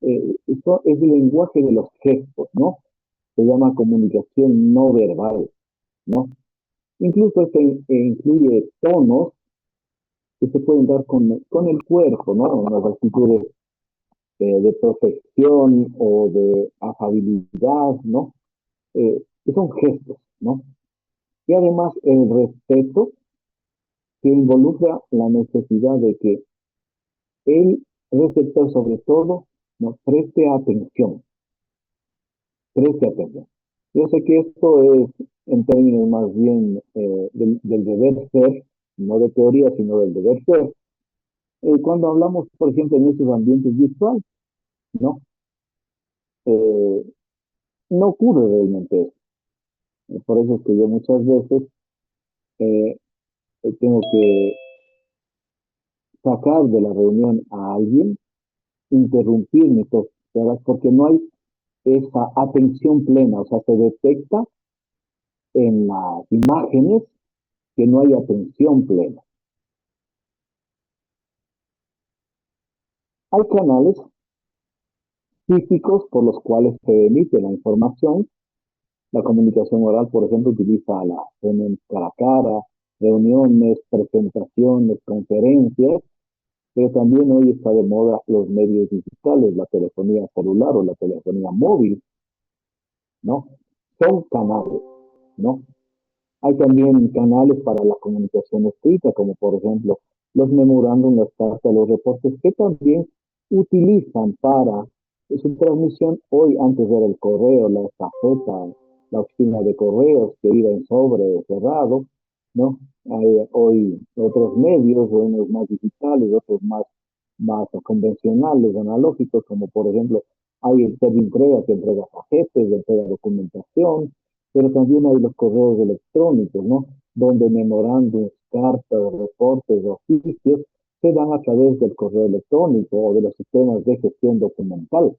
Eso es el lenguaje de los gestos, ¿no? Se llama comunicación no verbal, ¿no? Incluso esto incluye tonos que se pueden dar con el cuerpo, ¿no? Las actitudes de protección o de afabilidad, ¿no? Que son gestos, ¿no? Y además el respeto que involucra la necesidad de que el receptor sobre todo nos preste atención. Yo sé que esto es en términos más bien del deber ser, no de teoría, sino del deber ser. Cuando hablamos, por ejemplo, en estos ambientes virtuales, ¿no? Eh, no ocurre realmente eso. Por eso es que yo muchas veces eh, tengo que sacar de la reunión a alguien, interrumpir mis horas, porque no hay esa atención plena, o sea, se detecta en las imágenes que no hay atención plena. Hay canales físicos por los cuales se emite la información. La comunicación oral, por ejemplo, utiliza la reunión cara a cara, reuniones, presentaciones, conferencias, pero también hoy está de moda los medios digitales, la telefonía celular o la telefonía móvil, ¿no? Son canales, ¿no? Hay también canales para la comunicación escrita, como por ejemplo los memorándum, las cartas, los reportes, que también utilizan para su transmisión. Hoy antes era el correo, la estafeta, la oficina de correos que iba en sobre cerrado, ¿no? Hay hoy otros medios, unos más digitales, otros más convencionales, analógicos, como por ejemplo hay el entrega que entrega paquetes, entrega documentación, pero también hay los correos electrónicos, ¿no? Donde memorándums, cartas, reportes, oficios se dan a través del correo electrónico o de los sistemas de gestión documental,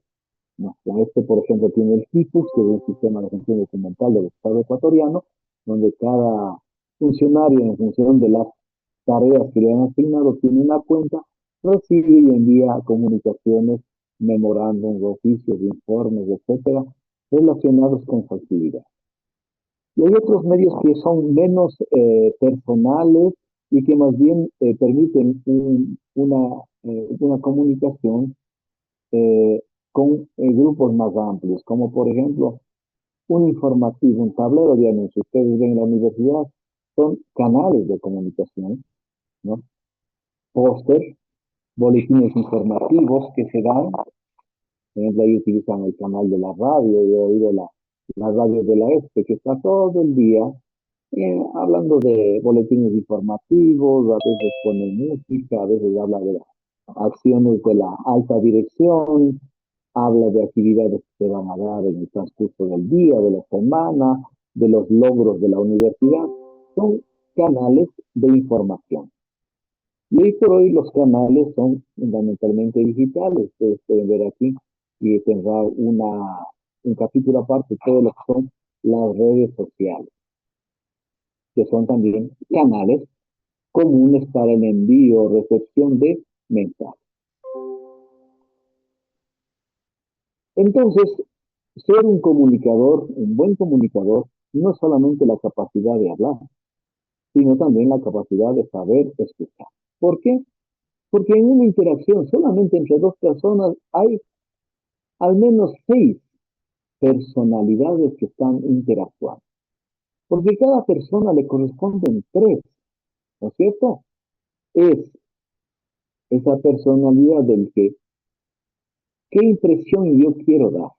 ¿no? Este, por ejemplo, tiene el CIPUS, que es un sistema de gestión documental del Estado ecuatoriano, donde cada funcionario, en función de las tareas que le han asignado, tiene una cuenta, recibe y envía comunicaciones, memorándum, oficios, informes, etcétera, relacionados con su actividad. Y hay otros medios que son menos personales y que más bien permiten una comunicación eh, con grupos más amplios, como por ejemplo un informativo, un tablero de anuncios. Ustedes ven en la universidad, son canales de comunicación, ¿no? Póster, boletines informativos que se dan. Por ejemplo, ahí utilizan el canal de la radio, yo he oído la radio de la ESPE, que está todo el día hablando de boletines informativos, a veces pone música, a veces habla de las acciones de la alta dirección, habla de actividades que se van a dar en el transcurso del día, de la semana, de los logros de la universidad. Son canales de información. Y hoy por hoy los canales son fundamentalmente digitales. Ustedes pueden ver aquí y tendrá un capítulo aparte, todo lo que son las redes sociales, que son también canales comunes para el envío o recepción de mensajes. Entonces, ser un comunicador, un buen comunicador, no es solamente la capacidad de hablar, sino también la capacidad de saber escuchar. ¿Por qué? Porque en una interacción solamente entre dos personas hay al menos 6 personalidades que están interactuando. Porque cada persona le corresponden 3, ¿no es cierto? Es esa personalidad del que, ¿qué impresión yo quiero dar?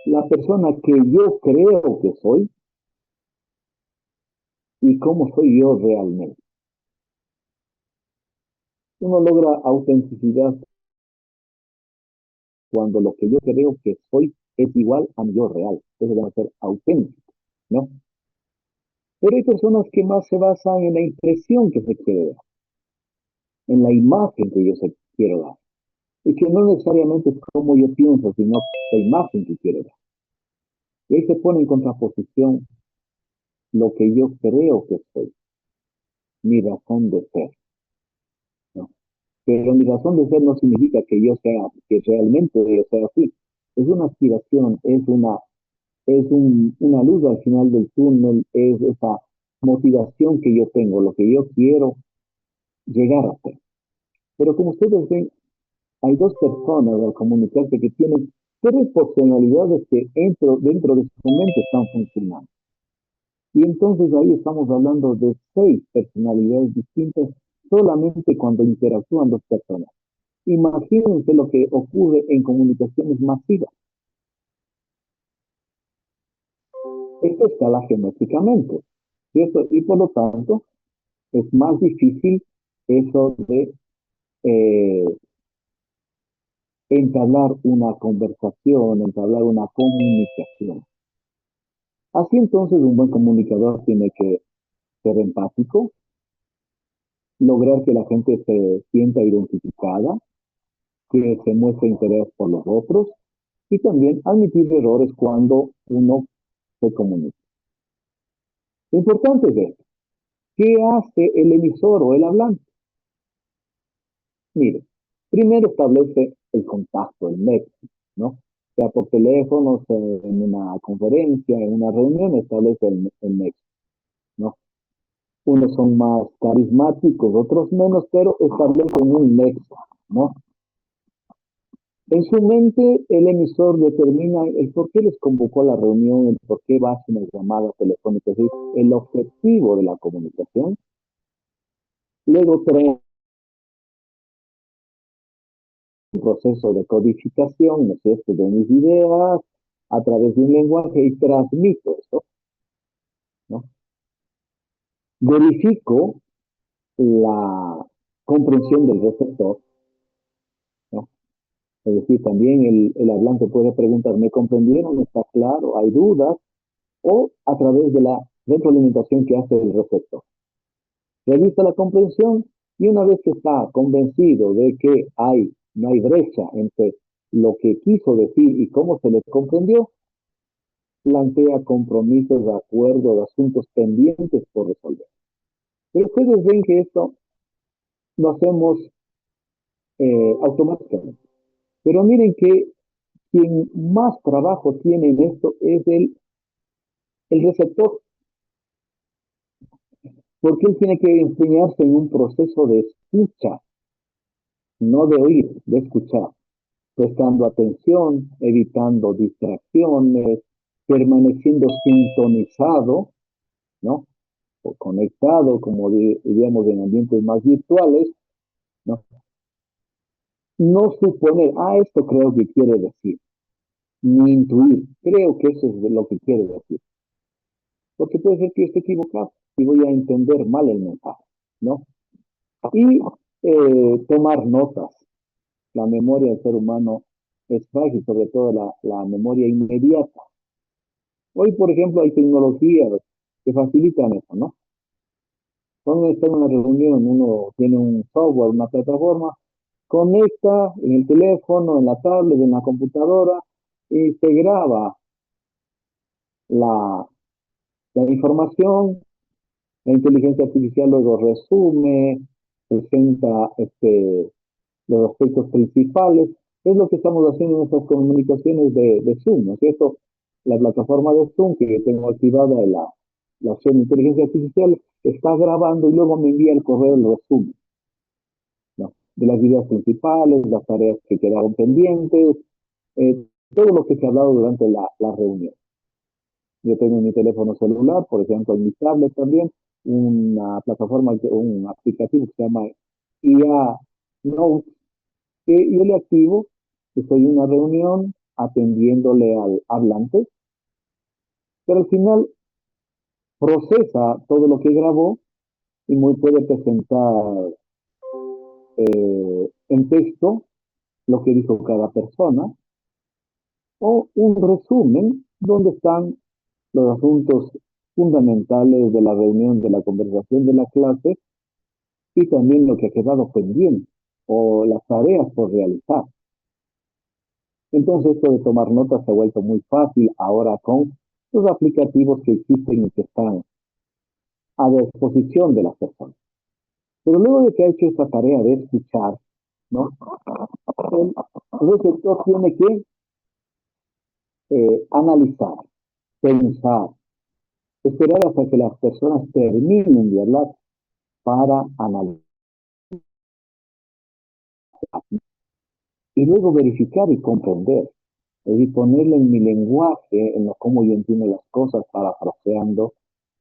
La persona que yo creo que soy y cómo soy yo realmente. Uno logra autenticidad cuando lo que yo creo que soy es igual a mi yo real. Eso va a ser auténtico, ¿no? Pero hay personas que más se basan en la impresión que se quiere dar, en la imagen que yo quiero dar. Y que no necesariamente es como yo pienso, sino la imagen que quiero dar. Y ahí se pone en contraposición lo que yo creo que soy, mi razón de ser, ¿no? Pero mi razón de ser no significa que yo sea, que realmente yo sea así. Es una aspiración, una luz al final del túnel, es esa motivación que yo tengo, lo que yo quiero llegar a ser. Pero como ustedes ven, hay dos personas al comunicarse que tienen 3 personalidades que dentro de su mente están funcionando. Y entonces ahí estamos hablando de 6 personalidades distintas solamente cuando interactúan 2 personas. Imagínense lo que ocurre en comunicaciones masivas. Esto escala geométricamente, ¿cierto? Y por lo tanto, es más difícil eso de eh, entablar una conversación, entablar una comunicación. Así entonces un buen comunicador tiene que ser empático, lograr que la gente se sienta identificada, que se muestre interés por los otros y también admitir errores cuando uno se comunica. Lo importante es esto. ¿Qué hace el emisor o el hablante? Mire, primero establece el contacto, el nexo, ¿no? Sea por teléfono, sea en una conferencia, en una reunión, establece el nexo, ¿no? Unos son más carismáticos, otros menos, pero establecen un nexo, ¿no? En su mente, el emisor determina el por qué les convocó a la reunión, el por qué va a hacer una llamada telefónica, es decir, el objetivo de la comunicación. Luego trae un proceso de codificación, ¿no es cierto?, de mis ideas a través de un lenguaje y transmito eso, ¿no? Verifico la comprensión del receptor, ¿no? Es decir, también el hablante puede preguntar, ¿me comprendieron? ¿Está claro? ¿Hay dudas? O a través de la retroalimentación que hace el receptor. Revisa la comprensión y una vez que está convencido de que no hay brecha entre lo que quiso decir y cómo se le comprendió, plantea compromisos de acuerdo de asuntos pendientes por resolver. Pero ustedes ven que esto lo hacemos automáticamente. Pero miren que quien más trabajo tiene en esto es el receptor, porque él tiene que empeñarse en un proceso de escucha, no de oír, de escuchar, prestando atención, evitando distracciones, permaneciendo sintonizado, ¿no? O conectado, como diríamos en ambientes más virtuales, ¿no? No suponer, esto creo que quiere decir, ni intuir, creo que eso es lo que quiere decir. Porque puede ser que esté equivocado y voy a entender mal el mensaje, ¿no? Y tomar notas. La memoria del ser humano es frágil, sobre todo la memoria inmediata. Hoy, por ejemplo, hay tecnologías que facilitan eso, ¿no? Cuando está en una reunión, uno tiene un software, una plataforma, conecta en el teléfono, en la tablet, en la computadora y se graba la, la información. La inteligencia artificial luego resume, presenta los aspectos principales. Es lo que estamos haciendo en nuestras comunicaciones de Zoom, ¿no es cierto? La plataforma de Zoom que tengo activada en la opción de inteligencia artificial está grabando y luego me envía el correo el resumen, ¿no? De las ideas principales, las tareas que quedaron pendientes, todo lo que se ha hablado durante la reunión. Yo tengo en mi teléfono celular, por ejemplo, en mi tablet también, una plataforma, un aplicativo que se llama IA Notes, que yo le activo, estoy en una reunión atendiéndole al hablante, pero al final procesa todo lo que grabó y muy puede presentar en texto lo que dijo cada persona o un resumen donde están los asuntos fundamentales de la reunión, de la conversación de la clase y también lo que ha quedado pendiente o las tareas por realizar. Entonces esto de tomar notas se ha vuelto muy fácil ahora con los aplicativos que existen y que están a disposición de las personas. Pero luego de que ha hecho esta tarea de escuchar, ¿no? El receptor tiene que analizar, pensar, esperar hasta que las personas terminen de hablar para analizar y luego verificar y comprender. Es decir, ponerle en mi lenguaje, en lo cómo yo entiendo las cosas, parafraseando,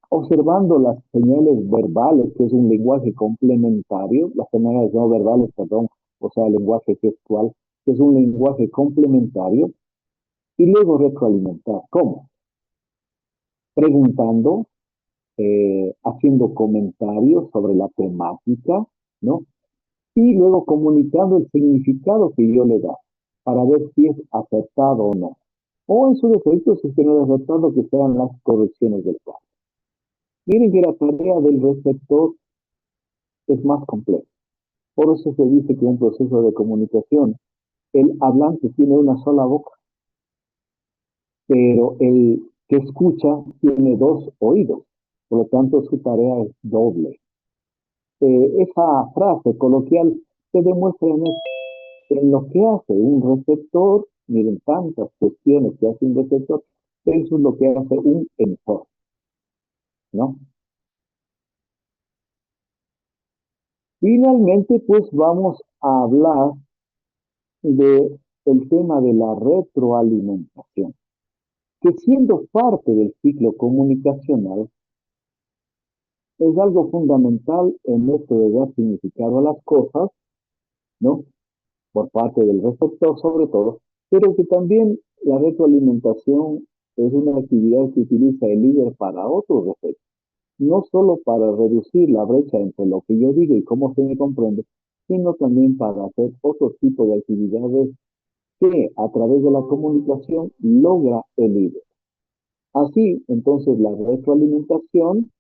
observando las señales verbales, que es un lenguaje complementario, las señales no verbales, perdón, o sea, el lenguaje gestual, que es un lenguaje complementario, y luego retroalimentar. ¿Cómo? Preguntando, haciendo comentarios sobre la temática, ¿no? Y luego comunicando el significado que yo le da, para ver si es acertado o no. O en su defecto, si es que no es acertado, que sean las correcciones del caso. Miren que la tarea del receptor es más compleja. Por eso se dice que en un proceso de comunicación, el hablante tiene una sola boca, pero el que escucha tiene dos oídos. Por lo tanto, su tarea es doble. Esa frase coloquial se demuestra en lo que hace un receptor. Miren, tantas cuestiones que hace un receptor, eso es lo que hace un emisor, ¿no? Finalmente, pues vamos a hablar de el tema de la retroalimentación, que siendo parte del ciclo comunicacional, es algo fundamental en esto de dar significado a las cosas, ¿no? Por parte del receptor sobre todo, pero que también la retroalimentación es una actividad que utiliza el líder para otros efectos, no solo para reducir la brecha entre lo que yo digo y cómo se me comprende, sino también para hacer otro tipo de actividades que a través de la comunicación logra el líder. Así, entonces, la retroalimentación,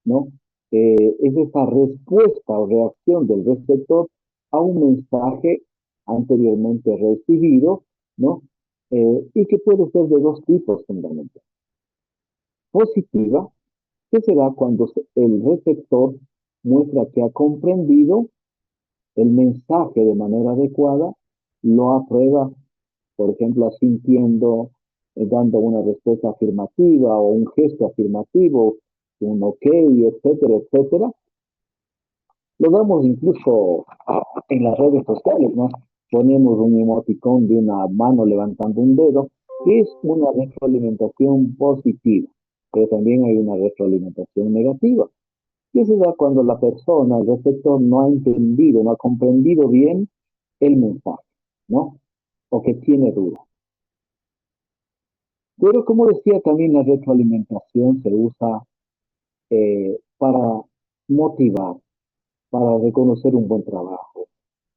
¿no? Es esa respuesta o reacción del receptor a un mensaje anteriormente recibido, ¿no? Y que puede ser de dos tipos fundamentalmente. Positiva, que se da cuando el receptor muestra que ha comprendido el mensaje de manera adecuada, lo aprueba, por ejemplo, asintiendo, dando una respuesta afirmativa o un gesto afirmativo, un ok, etcétera, etcétera. Lo damos incluso en las redes sociales, ¿no? Ponemos un emoticón de una mano levantando un dedo, que es una retroalimentación positiva, pero también hay una retroalimentación negativa, que se da cuando la persona, el receptor, no ha entendido, no ha comprendido bien el mensaje, ¿no? O que tiene duda. Pero como decía, también la retroalimentación se usa para motivar, para reconocer un buen trabajo,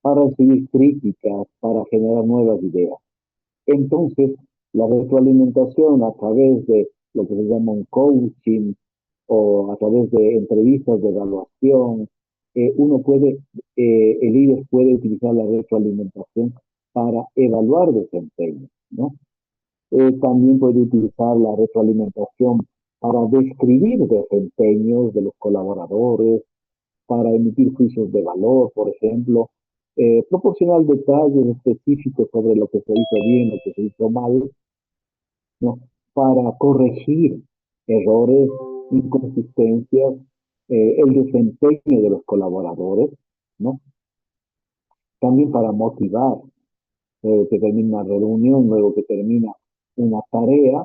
para recibir críticas, para generar nuevas ideas. Entonces, la retroalimentación a través de lo que se llama un coaching o a través de entrevistas de evaluación, el líder puede utilizar la retroalimentación para evaluar desempeño, ¿no? También puede utilizar la retroalimentación para describir desempeños de los colaboradores, para emitir juicios de valor, por ejemplo, proporcionar detalles específicos sobre lo que se hizo bien, lo que se hizo mal, ¿no? Para corregir errores, inconsistencias, el desempeño de los colaboradores, ¿no? También para motivar, que termina una reunión, luego que termina una tarea,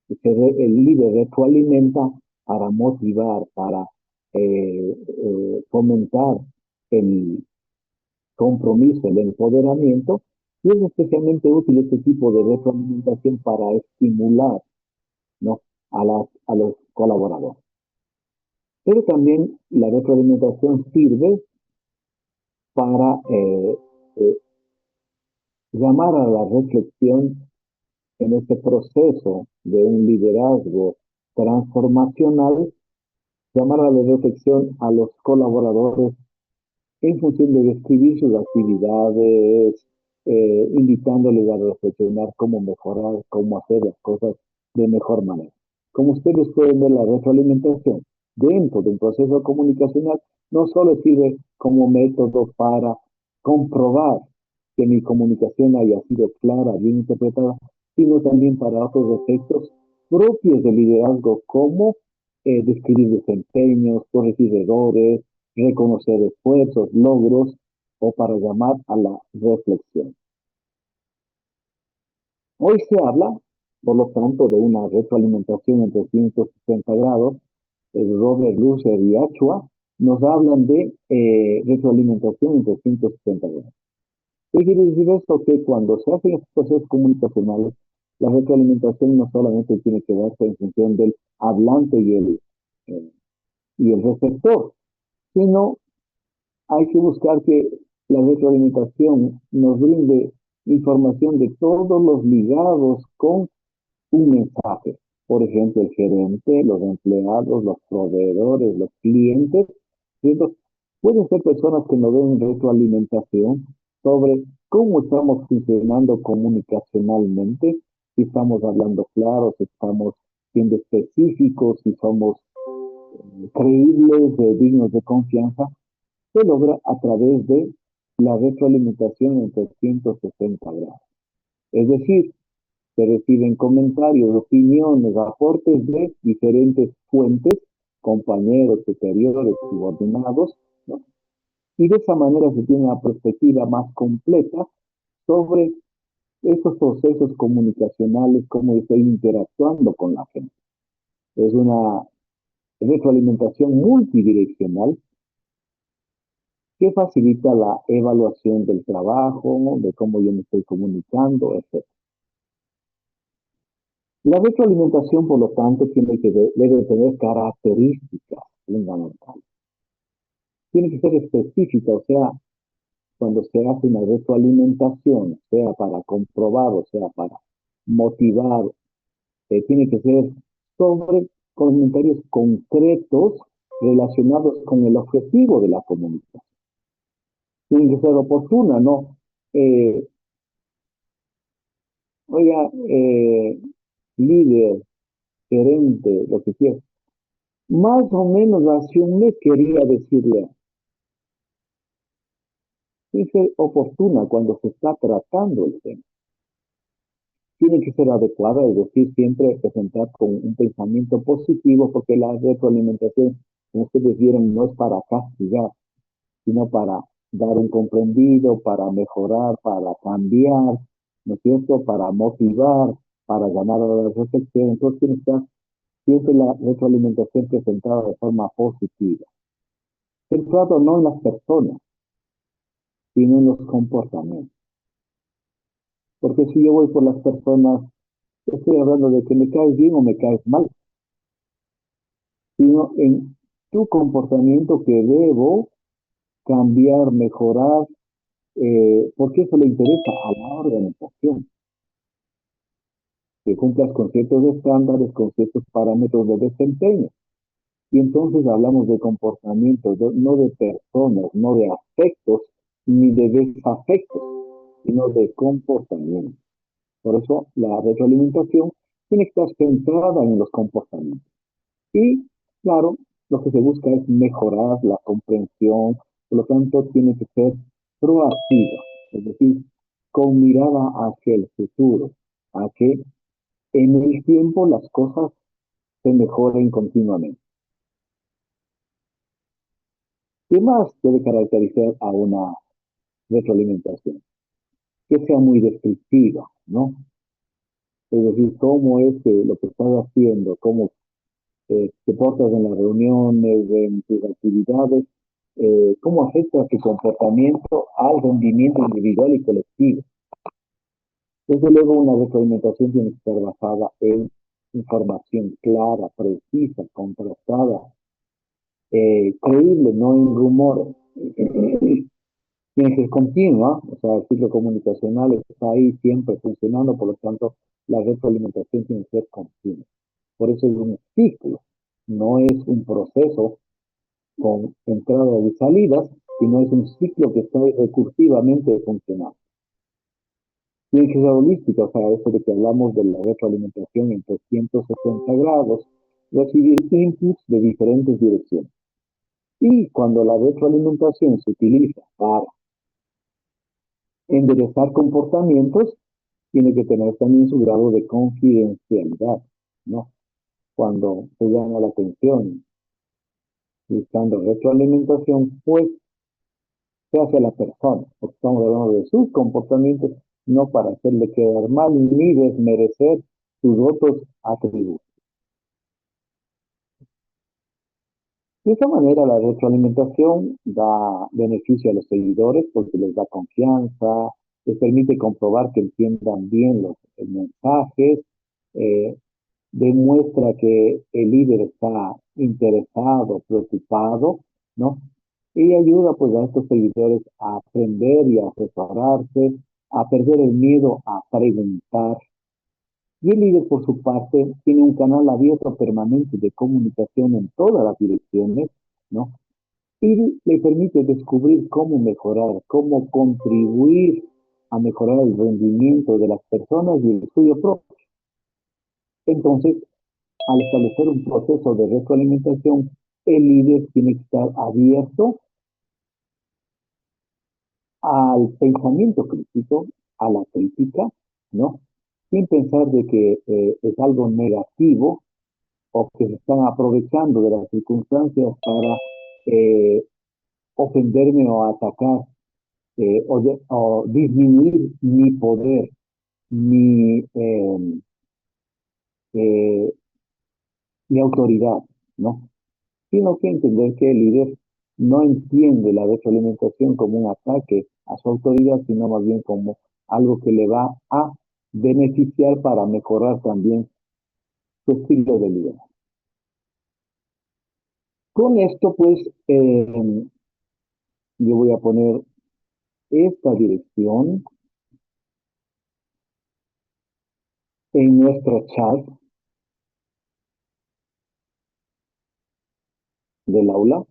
el líder retroalimenta para motivar, para fomentar el compromiso, el empoderamiento, y es especialmente útil este tipo de retroalimentación para estimular, ¿no? a los colaboradores. Pero también la retroalimentación sirve para eh, llamar a la reflexión en este proceso de un liderazgo transformacional, llamar a la reflexión a los colaboradores en función de describir sus actividades, invitándoles a reflexionar cómo mejorar, cómo hacer las cosas de mejor manera. Como ustedes pueden ver, la retroalimentación dentro de un proceso comunicacional no solo sirve como método para comprobar que mi comunicación haya sido clara, bien interpretada, sino también para otros efectos propios del liderazgo, como describir desempeños, corregir errores, reconocer esfuerzos, logros o para llamar a la reflexión. Hoy se habla, por lo tanto, de una retroalimentación en 360 grados. Robert Lusser y Achua nos hablan de retroalimentación en 360 grados. ¿Qué quiere decir esto? Que cuando se hacen estos procesos comunicacionales, la retroalimentación no solamente tiene que darse en función del hablante y el receptor, sino hay que buscar que la retroalimentación nos brinde información de todos los ligados con un mensaje. Por ejemplo, el gerente, los empleados, los proveedores, los clientes, ¿cierto? Pueden ser personas que nos den retroalimentación sobre cómo estamos funcionando comunicacionalmente, si estamos hablando claro, si estamos siendo específicos, si somos creíbles, dignos de confianza, se logra a través de la retroalimentación en 360 grados. Es decir, se reciben comentarios, opiniones, aportes de diferentes fuentes, compañeros, superiores, subordinados, ¿no? Y de esa manera se tiene una perspectiva más completa sobre esos procesos comunicacionales, cómo estoy interactuando con la gente. Es una retroalimentación multidireccional que facilita la evaluación del trabajo, de cómo yo me estoy comunicando, etc. La retroalimentación, por lo tanto, debe tener características fundamentales. Tiene que ser específica, o sea, cuando se hace una retroalimentación, sea para comprobar o sea para motivar, tiene que ser sobre comentarios concretos relacionados con el objetivo de la comunicación. Tiene que ser oportuna, ¿no? Oiga, líder, gerente, lo que quiera. Más o menos hace un mes quería decirle, tiene que ser oportuna cuando se está tratando el tema. Tiene que ser adecuada, es decir, siempre presentar con un pensamiento positivo, porque la retroalimentación, como ustedes vieron, no es para castigar, sino para dar un comprendido, para mejorar, para cambiar, ¿no es cierto? Para motivar, para ganar a la reflexión. Entonces tiene que estar siempre la retroalimentación presentada de forma positiva. Centrado no en las personas, sino en los comportamientos. Porque si yo voy por las personas, estoy hablando de que me caes bien o me caes mal, sino en tu comportamiento que debo cambiar, mejorar, porque eso le interesa a la organización, que cumplas con ciertos estándares, con ciertos parámetros de desempeño. Y entonces hablamos de comportamientos, no de personas, no de aspectos, ni de desafectos, sino de comportamiento. Por eso la retroalimentación tiene que estar centrada en los comportamientos. Y, claro, lo que se busca es mejorar la comprensión, por lo tanto, tiene que ser proactiva, es decir, con mirada hacia el futuro, a que en el tiempo las cosas se mejoren continuamente. ¿Qué más debe caracterizar a una retroalimentación? Que sea muy descriptiva, ¿no? Es decir, cómo es lo que estás haciendo, cómo te portas en las reuniones, en tus actividades, cómo afecta tu comportamiento al rendimiento individual y colectivo. Desde luego, una retroalimentación tiene que estar basada en información clara, precisa, contrastada, creíble, no en rumores. Tiene que ser continua, o sea, el ciclo comunicacional está ahí siempre funcionando, por lo tanto, la retroalimentación tiene que ser continua. Por eso es un ciclo, no es un proceso con entradas y salidas, sino es un ciclo que está recursivamente funcionando. Tiene que ser holística, o sea, eso de que hablamos de la retroalimentación en 360 grados, recibir inputs de diferentes direcciones. Y cuando la retroalimentación se utiliza para enderezar comportamientos, tiene que tener también su grado de confidencialidad, ¿no? Cuando se llama la atención buscando retroalimentación, pues se hace a la persona, porque estamos hablando de sus comportamientos, no para hacerle quedar mal ni desmerecer sus otros atributos. De esa manera, la retroalimentación da beneficio a los seguidores porque les da confianza, les permite comprobar que entiendan bien los mensajes, eh, demuestra que el líder está interesado, preocupado, ¿no? Y ayuda pues a estos seguidores a aprender y a asesorarse, a perder el miedo a preguntar. Y el líder, por su parte, tiene un canal abierto permanente de comunicación en todas las direcciones, ¿no? Y le permite descubrir cómo mejorar, cómo contribuir a mejorar el rendimiento de las personas y el suyo propio. Entonces, al establecer un proceso de retroalimentación, el líder tiene que estar abierto al pensamiento crítico, a la crítica, ¿no? Sin pensar de que es algo negativo o que se están aprovechando de las circunstancias para eh, ofenderme o atacar o disminuir mi poder, ni, eh, ni autoridad, ¿no? Sino que entender que el líder no entiende la retroalimentación como un ataque a su autoridad, sino más bien como algo que le va a beneficiar para mejorar también su estilo de vida. Con esto, pues, yo voy a poner esta dirección en nuestro chat del aula.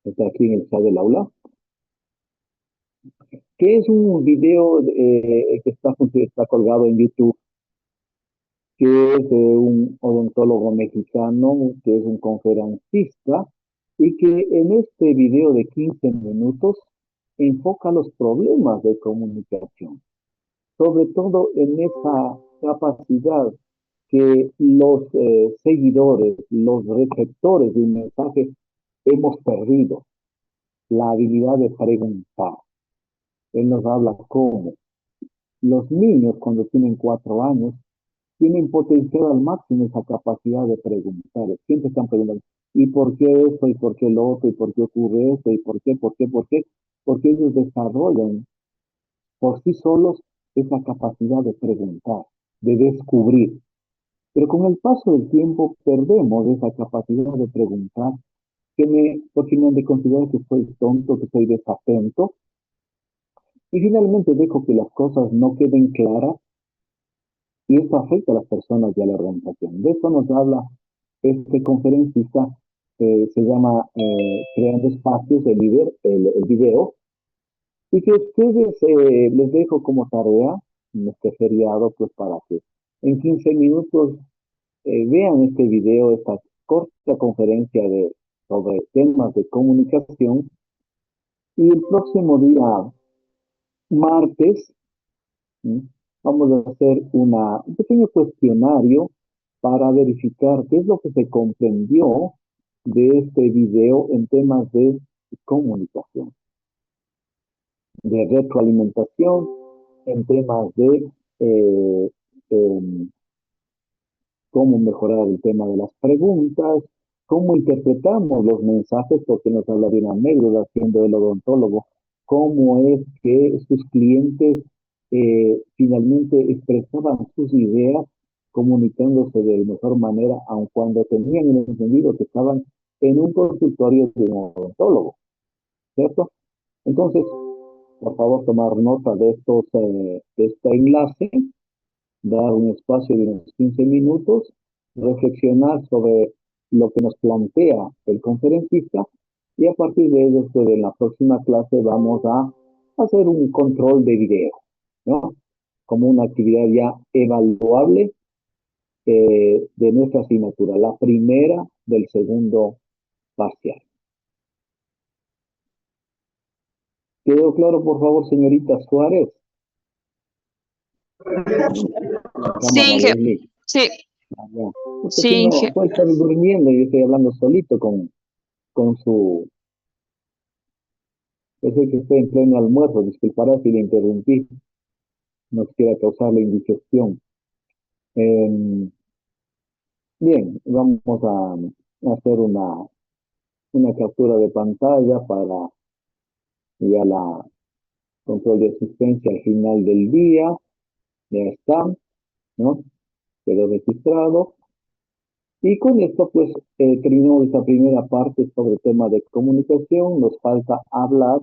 Está aquí en el chat del aula. Que es un video que está colgado en YouTube, que es de un odontólogo mexicano, que es un conferencista, y que en este video de 15 minutos enfoca los problemas de comunicación, sobre todo en esa capacidad que los seguidores, los receptores de un mensaje hemos perdido, la habilidad de preguntar. Él nos habla cómo los niños cuando tienen 4 años tienen potenciado al máximo esa capacidad de preguntar. Siempre están preguntando, ¿y por qué esto? ¿Y por qué lo otro? ¿Y por qué ocurre esto? ¿Y por qué? ¿Por qué? ¿Por qué? Porque ellos desarrollan por sí solos esa capacidad de preguntar, de descubrir. Pero con el paso del tiempo perdemos esa capacidad de preguntar, porque me han de considerar que soy tonto, que soy desatento, y finalmente dejo que las cosas no queden claras y eso afecta a las personas y a la organización. De eso nos habla este conferencista, se llama Creando Espacios, el video, y que ustedes les dejo como tarea en este feriado, pues para que en 15 minutos vean este video, esta corta conferencia sobre temas de comunicación, y el próximo día, martes, ¿sí? Vamos a hacer un pequeño cuestionario para verificar qué es lo que se comprendió de este video en temas de comunicación, de retroalimentación, en temas de eh, em, cómo mejorar el tema de las preguntas, cómo interpretamos los mensajes, porque nos habla de una anécdota siendo el odontólogo, cómo es que sus clientes finalmente expresaban sus ideas comunicándose de mejor manera, aun cuando tenían el entendido que estaban en un consultorio de un odontólogo, ¿cierto? Entonces, por favor, tomar nota de este enlace, dar un espacio de unos 15 minutos, reflexionar sobre lo que nos plantea el conferencista y a partir de ello, pues, en la próxima clase vamos a hacer un control de video, ¿no? Como una actividad ya evaluable de nuestra asignatura, la primera del segundo parcial. ¿Quedó claro, por favor, señorita Suárez? La Sí, cámara, Inge. Leslie. Sí, Ah, ya. Usted sí, sí no Inge. puede estar durmiendo, yo estoy hablando solito con su... Yo sé que estoy en pleno almuerzo, disculpará si le interrumpí, no quiera causarle indigestión. Eh, bien, vamos a hacer una captura de pantalla para ya la control de asistencia al final del día. Ya está, ¿no? Quedó registrado. Y con esto, pues, terminamos esta primera parte sobre el tema de comunicación. Nos falta hablar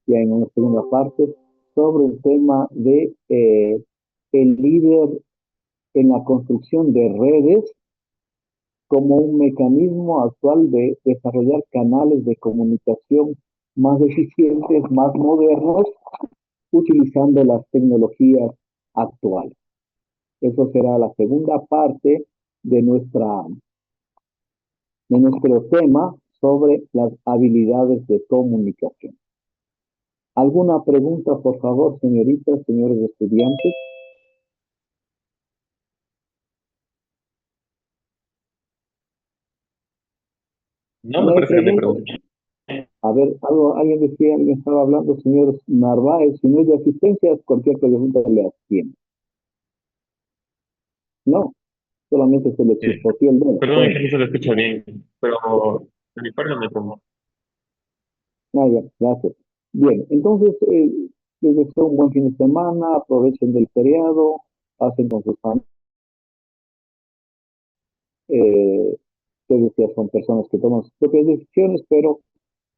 ya en una segunda parte sobre el tema de el líder en la construcción de redes como un mecanismo actual de desarrollar canales de comunicación más eficientes, más modernos, utilizando las tecnologías actuales. Eso será la segunda parte de nuestro tema sobre las habilidades de comunicación. ¿Alguna pregunta, por favor, señoritas, señores estudiantes? No, ¿No me hay parece que no hay preguntas? preguntas. A ver, alguien decía, alguien estaba hablando, señor Narváez, si no es de asistencia, cualquier pregunta le atiende. No, solamente se le Sí. chispoteó el dedo. Perdón, es Bueno, que no se lo escucha bien, pero de mi parte me pongo. ya, gracias. Bien, entonces, les deseo un buen fin de semana, aprovechen del feriado, pasen con sus familias. Ustedes ya son personas que toman sus propias decisiones, pero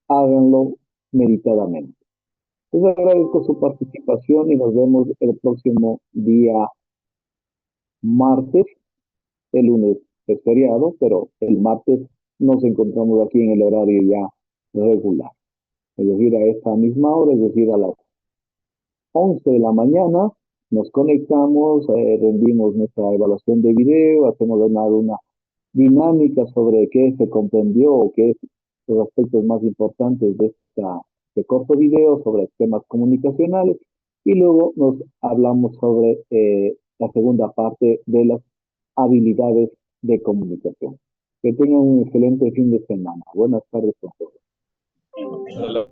háganlo meditadamente. Les agradezco su participación y nos vemos el próximo día martes. El lunes es feriado, pero el martes nos encontramos aquí en el horario ya regular. Es decir, a esta misma hora, es decir, a las 11 de la mañana, nos conectamos, rendimos nuestra evaluación de video, hacemos una dinámica sobre qué se comprendió o qué es los aspectos más importantes de este corto video sobre temas comunicacionales y luego nos hablamos sobre la segunda parte de las habilidades de comunicación. Que tengan un excelente fin de semana. Buenas tardes a todos.